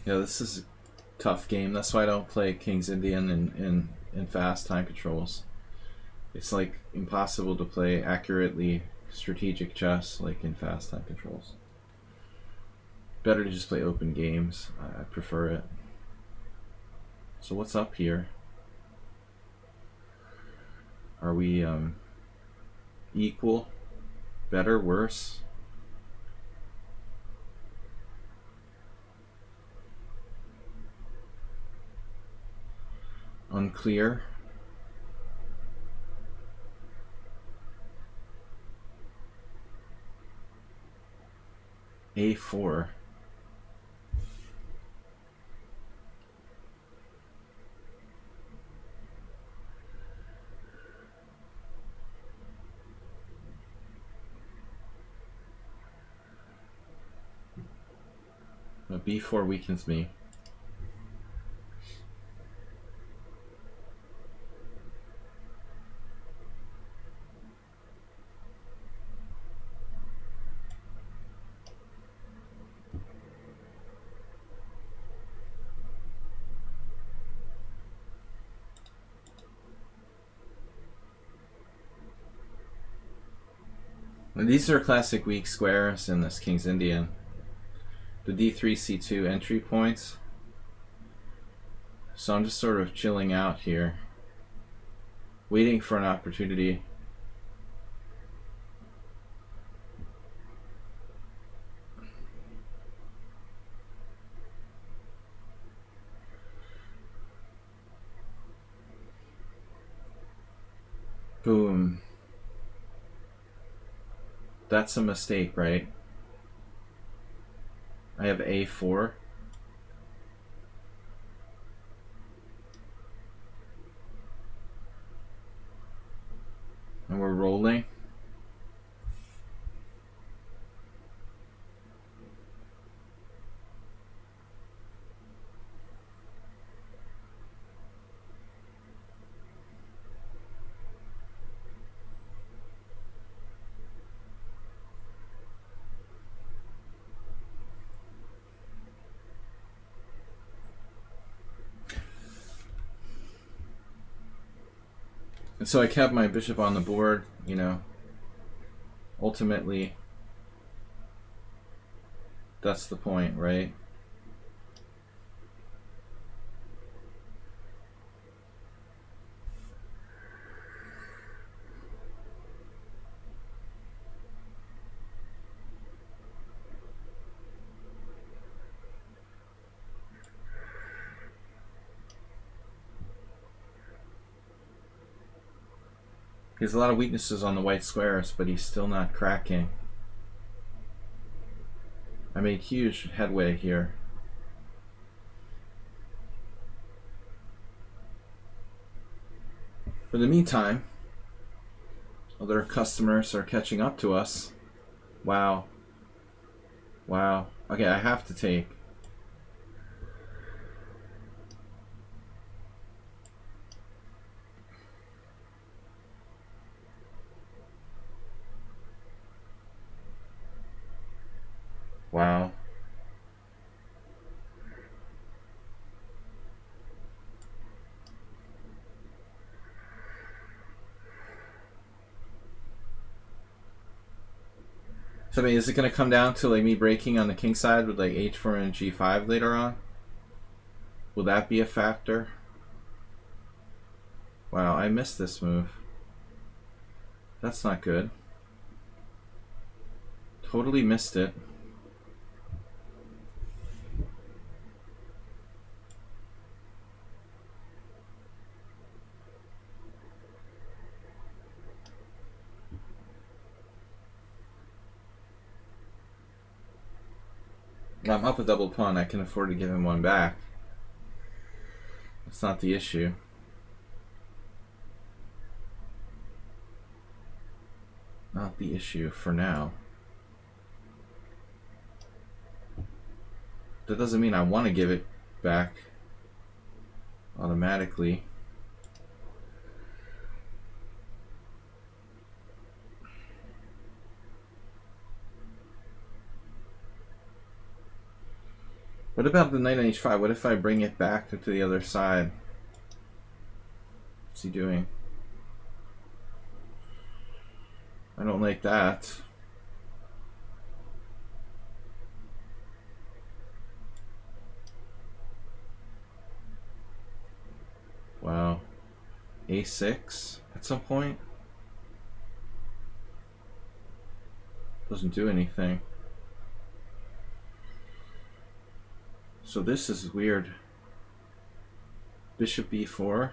Yeah, this is a tough game. That's why I don't play King's Indian in fast time controls. It's like impossible to play accurately strategic chess like in fast time controls. Better to just play open games. I prefer it. So what's up here? Are we equal? Better? Worse? Unclear. A4. B4 weakens me. These are classic weak squares in this King's Indian. The d3, c2 entry points. So I'm just sort of chilling out here, waiting for an opportunity. Boom. That's a mistake, right? I have a4. And we're rolling. And so I kept my bishop on the board, you know. Ultimately, that's the point, right? He has a lot of weaknesses on the white squares, but he's still not cracking. I made huge headway here. But in the meantime, other customers are catching up to us. Wow. Wow. Okay, I have to take. Wow. So I mean, is it going to come down to like me breaking on the king side with like h4 and g5 later on? Will that be a factor? Wow, I missed this move. That's not good. Totally missed it. I'm up a double pawn. I can afford to give him one back. That's not the issue. Not the issue for now. That doesn't mean I want to give it back automatically. What about the knight on h5? What if I bring it back to the other side? What's he doing? I don't like that. Wow. a6 at some point? Doesn't do anything. So this is weird. Bishop b4.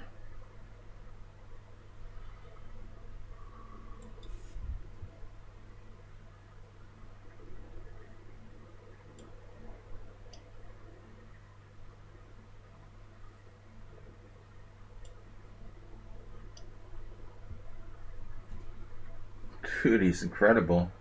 Dude, he's incredible.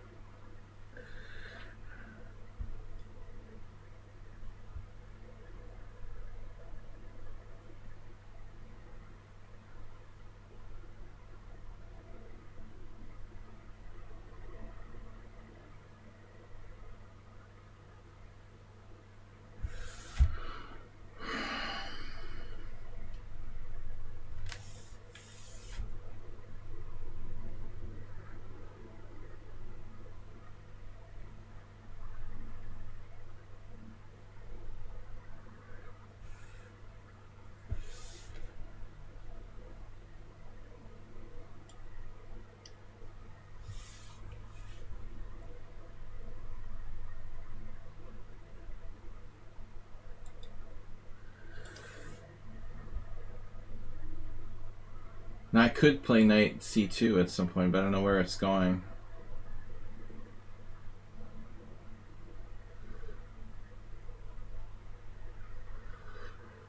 Now I could play knight c2 at some point, but I don't know where it's going.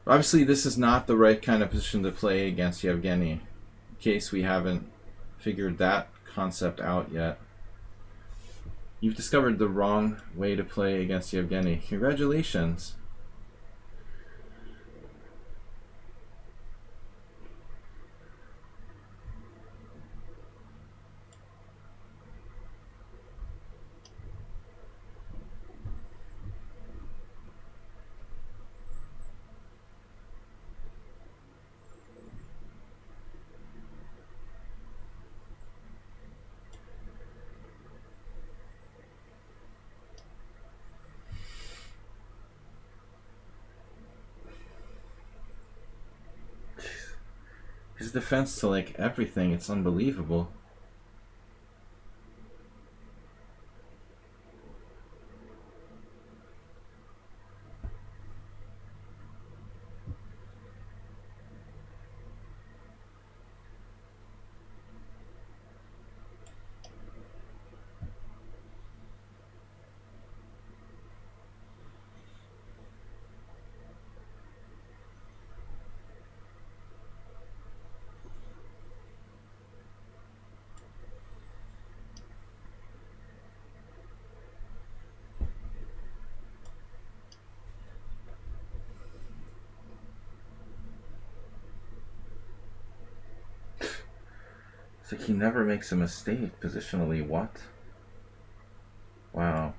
Obviously, this is not the right kind of position to play against Yevgeny, in case we haven't figured that concept out yet. You've discovered the wrong way to play against Yevgeny. Congratulations. His defense to like everything, it's unbelievable. It's like he never makes a mistake positionally. What? Wow.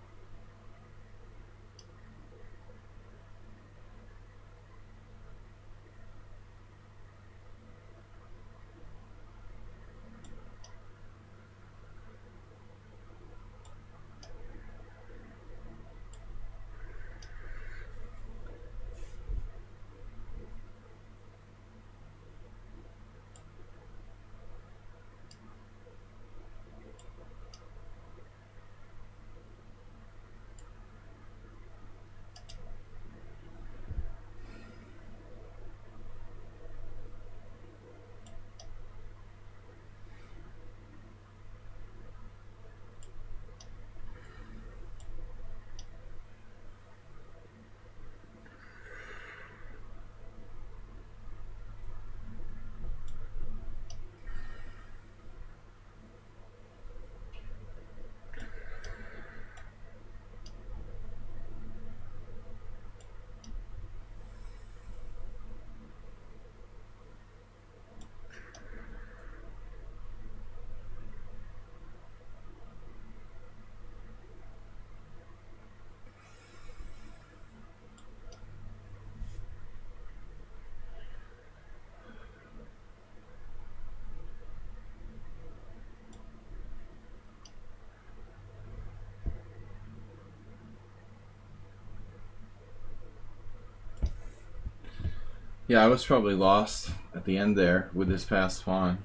Yeah, I was probably lost at the end there with this passed pawn.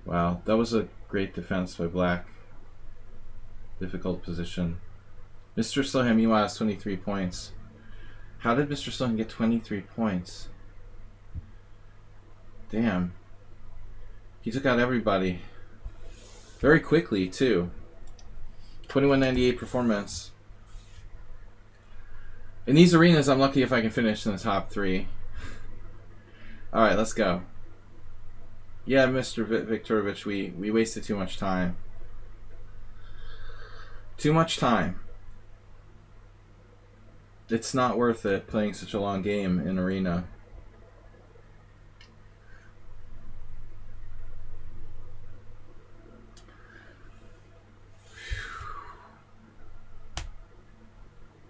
Wow, that was a great defense by Black. Difficult position. Mr. Slohan, meanwhile, has 23 points. How did Mr. Slohan get 23 points? Damn. He took out everybody. Very quickly, too. 2198 performance. In these arenas, I'm lucky if I can finish in the top 3. Alright, let's go. Yeah, Mr. Viktorovich, we wasted too much time. Too much time. It's not worth it playing such a long game in arena.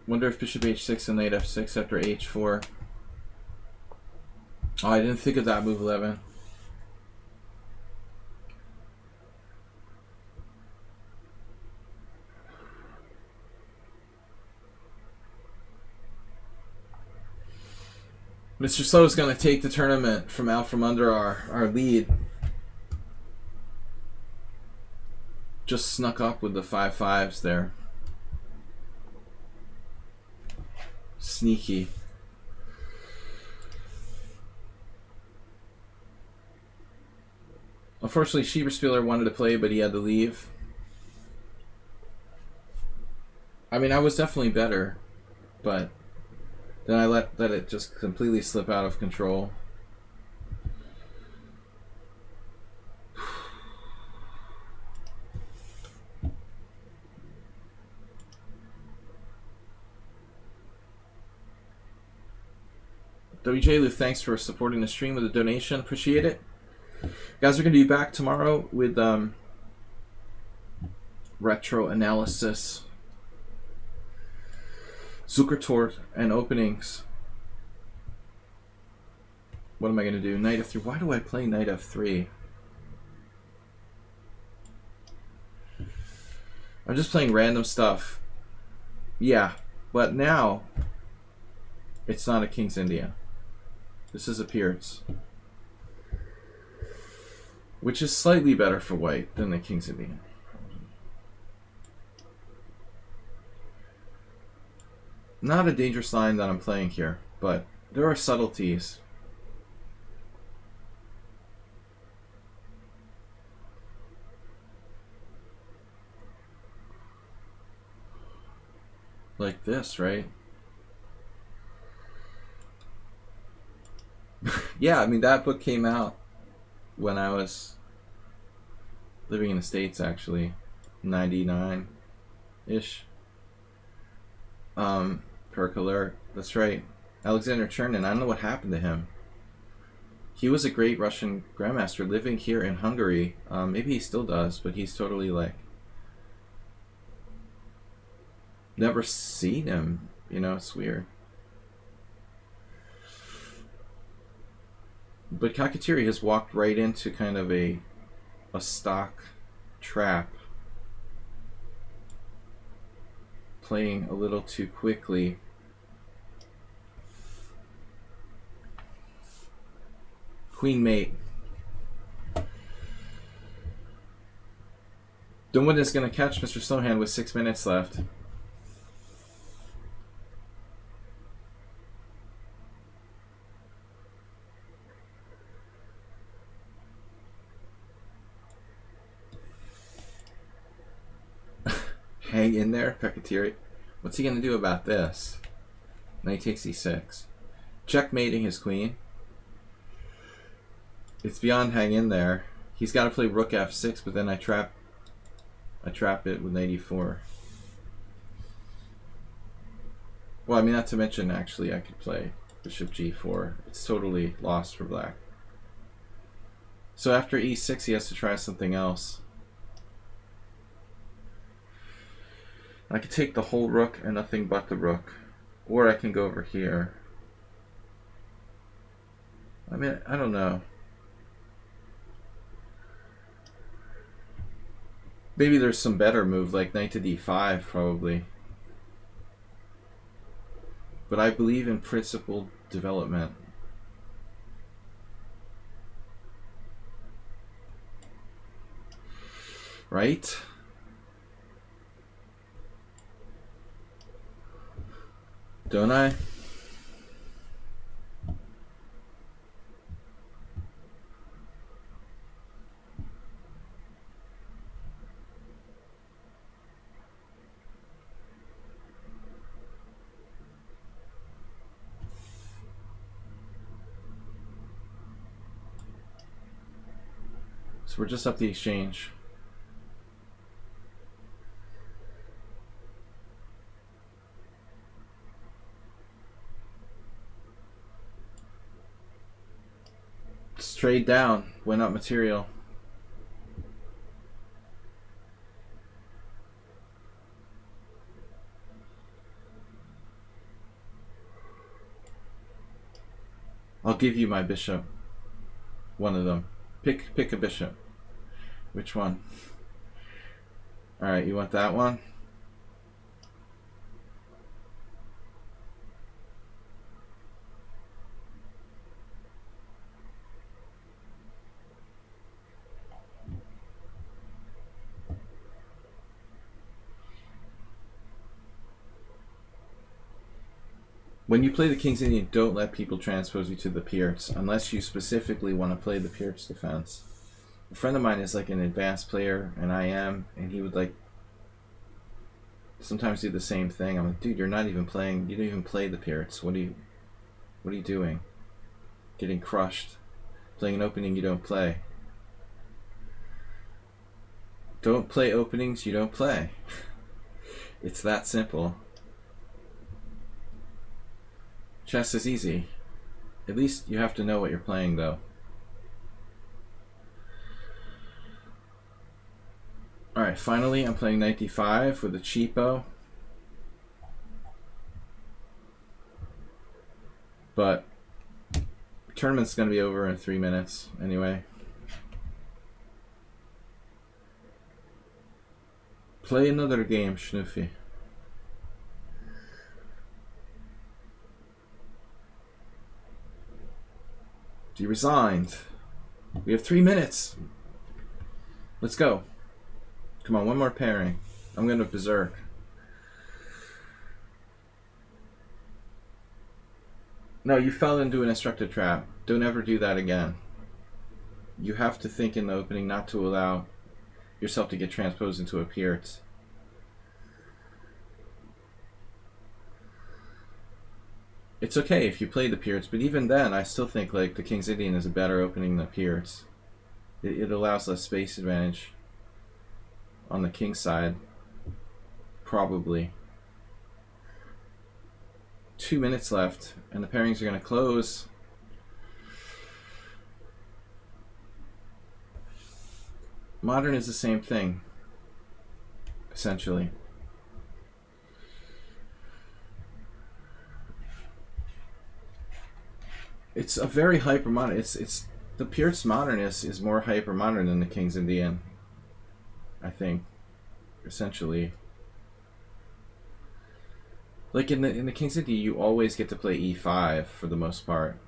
Wonder if bishop h6 and knight f6 after h4. Oh, I didn't think of that move 11. Mr. Slow is going to take the tournament from out from under our lead. Just snuck up with the 5-5s there. Sneaky. Unfortunately, Schieberspieler wanted to play, but he had to leave. I mean, I was definitely better, but then I let it just completely slip out of control. WJ Lou, thanks for supporting the stream with a donation. Appreciate it. Guys, we're going to be back tomorrow with retro analysis, Zuckertort, and openings. What am I going to do? Knight f3. Why do I play knight f3? I'm just playing random stuff. Yeah, but now it's not a King's Indian. This is a Peer's, which is slightly better for white than the King's Indian. Not a dangerous line that I'm playing here, but there are subtleties. Like this, right? Yeah, I mean, that book came out when I was living in the States, actually. 99-ish. Perk alert. That's right. Alexander Chernin, I don't know what happened to him. He was a great Russian grandmaster living here in Hungary. Maybe he still does, but he's totally like... Never seen him. You know, it's weird. But Kakatiri has walked right into kind of a stock trap. Playing a little too quickly. Queen mate. Dunwood is going to catch Mr. Snowhand with 6 minutes left. Hang in there, Pekatiri. What's he going to do about this? Knight takes e6. Checkmating his queen. It's beyond hang in there. He's got to play rook f6, but then I trap it with knight e4. Well, I mean, not to mention, actually, I could play bishop g4. It's totally lost for black. So after e6, he has to try something else. I could take the whole rook and nothing but the rook. Or I can go over here. I mean, I don't know. Maybe there's some better move, like knight to d5, probably. But I believe in principled development. Right? Don't I? So we're just up the exchange. Straight down, went up material. I'll give you my bishop. One of them. Pick a bishop. Which one? Alright, you want that one? When you play the King's Indian, don't let people transpose you to the Pierce, unless you specifically want to play the Pierce defense. A friend of mine is like an advanced player, and I am, and he would like sometimes do the same thing. I'm like, dude, you're not even playing. You don't even play the Pirates. What are you doing? Getting crushed. Playing an opening you don't play. Don't play openings you don't play. It's that simple. Chess is easy. At least you have to know what you're playing, though. Alright, finally I'm playing knight d5 with a cheapo. But the tournament's going to be over in 3 minutes anyway. Play another game, Schnuffy. You resigned. We have 3 minutes. Let's go. Come on, one more pairing. I'm going to berserk. No, you fell into an instructed trap. Don't ever do that again. You have to think in the opening not to allow yourself to get transposed into a Piert. It's okay if you play the Pierts, but even then, I still think like the King's Indian is a better opening than Pierts. It allows less space advantage on the King's side. Probably. 2 minutes left, and the pairings are going to close. Modern is the same thing, essentially. It's a very hyper modern. It's the Pierce modern is more hyper modern than the King's Indian, I think, essentially. Like in the King's Indian, you always get to play e5 for the most part,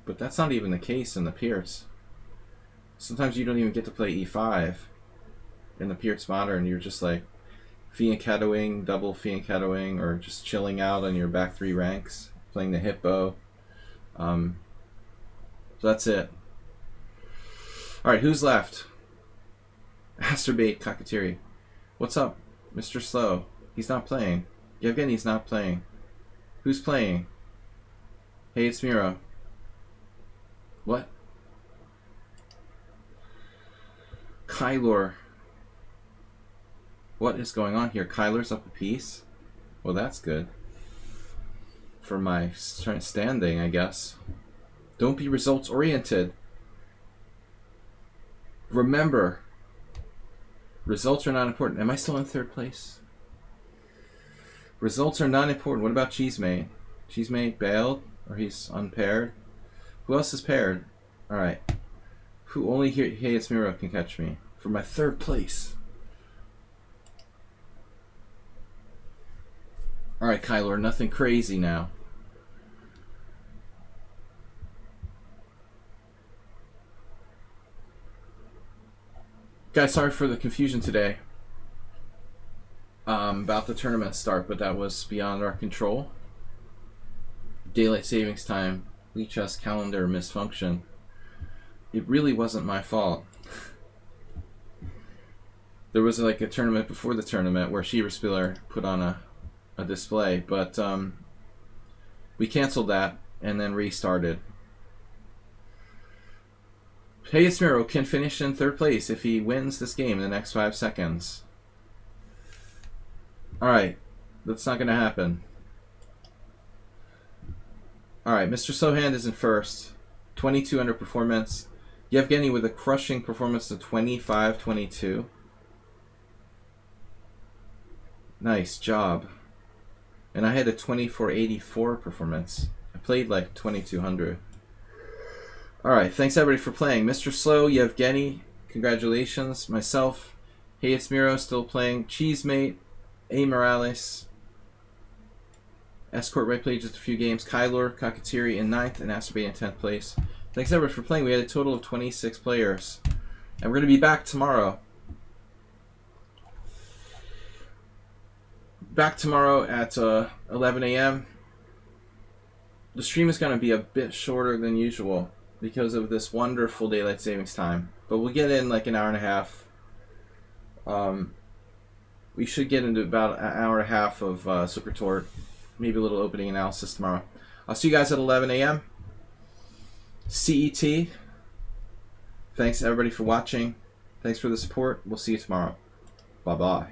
but that's not even the case in the Pierce. Sometimes you don't even get to play e5 in the Pierce modern. You're just like fianchettoing, double fianchettoing, or just chilling out on your back 3 ranks, playing the hippo. So that's it. Alright, who's left? Asterbait Kakatiri. What's up, Mr. Slow? He's not playing. Yevgeny's not playing. Who's playing? Hey, it's Miro. What? Kylor. What is going on here? Kyler's up a piece? Well, that's good. For my standing, I guess. Don't be results oriented. Remember, results are not important. Am I still in 3rd place? Results are not important. What about Cheesemate? Cheesemate bailed? Or he's unpaired? Who else is paired? Alright. Who only here? Hey, it's Miro can catch me. For my 3rd place. Alright, Kyler, nothing crazy now. Guys, sorry for the confusion today about the tournament start, but that was beyond our control. Daylight savings time, lichess calendar misfunction. It really wasn't my fault. There was like a tournament before the tournament where Schieberspieler put on a display, but we canceled that and then restarted. Hey, it's Miro can finish in 3rd place if he wins this game in the next 5 seconds. Alright, that's not going to happen. Alright, Mr. Sohand is in 1st. 22 under performance. Yevgeny with a crushing performance of 25-22. Nice job. And I had a 24-84 performance. I played like 2200. Alright, thanks everybody for playing. Mr. Slow, Yevgeny, congratulations. Myself, Hey It's Miro, still playing. Cheesemate, A. Morales, Escort Right played just a few games. Kylor, Kakatiri in 9th, and Asterbait in 10th place. Thanks everybody for playing. We had a total of 26 players. And we're going to be back tomorrow. Back tomorrow at 11 a.m. The stream is going to be a bit shorter than usual because of this wonderful daylight savings time. But but we'll get in like an hour and a half. We should get into about an hour and a half of Super Tour, maybe a little opening analysis tomorrow. I'll see you guys at 11 a.m. CET. Thanks everybody for watching. Thanks for the support. We'll see you tomorrow. Bye-bye.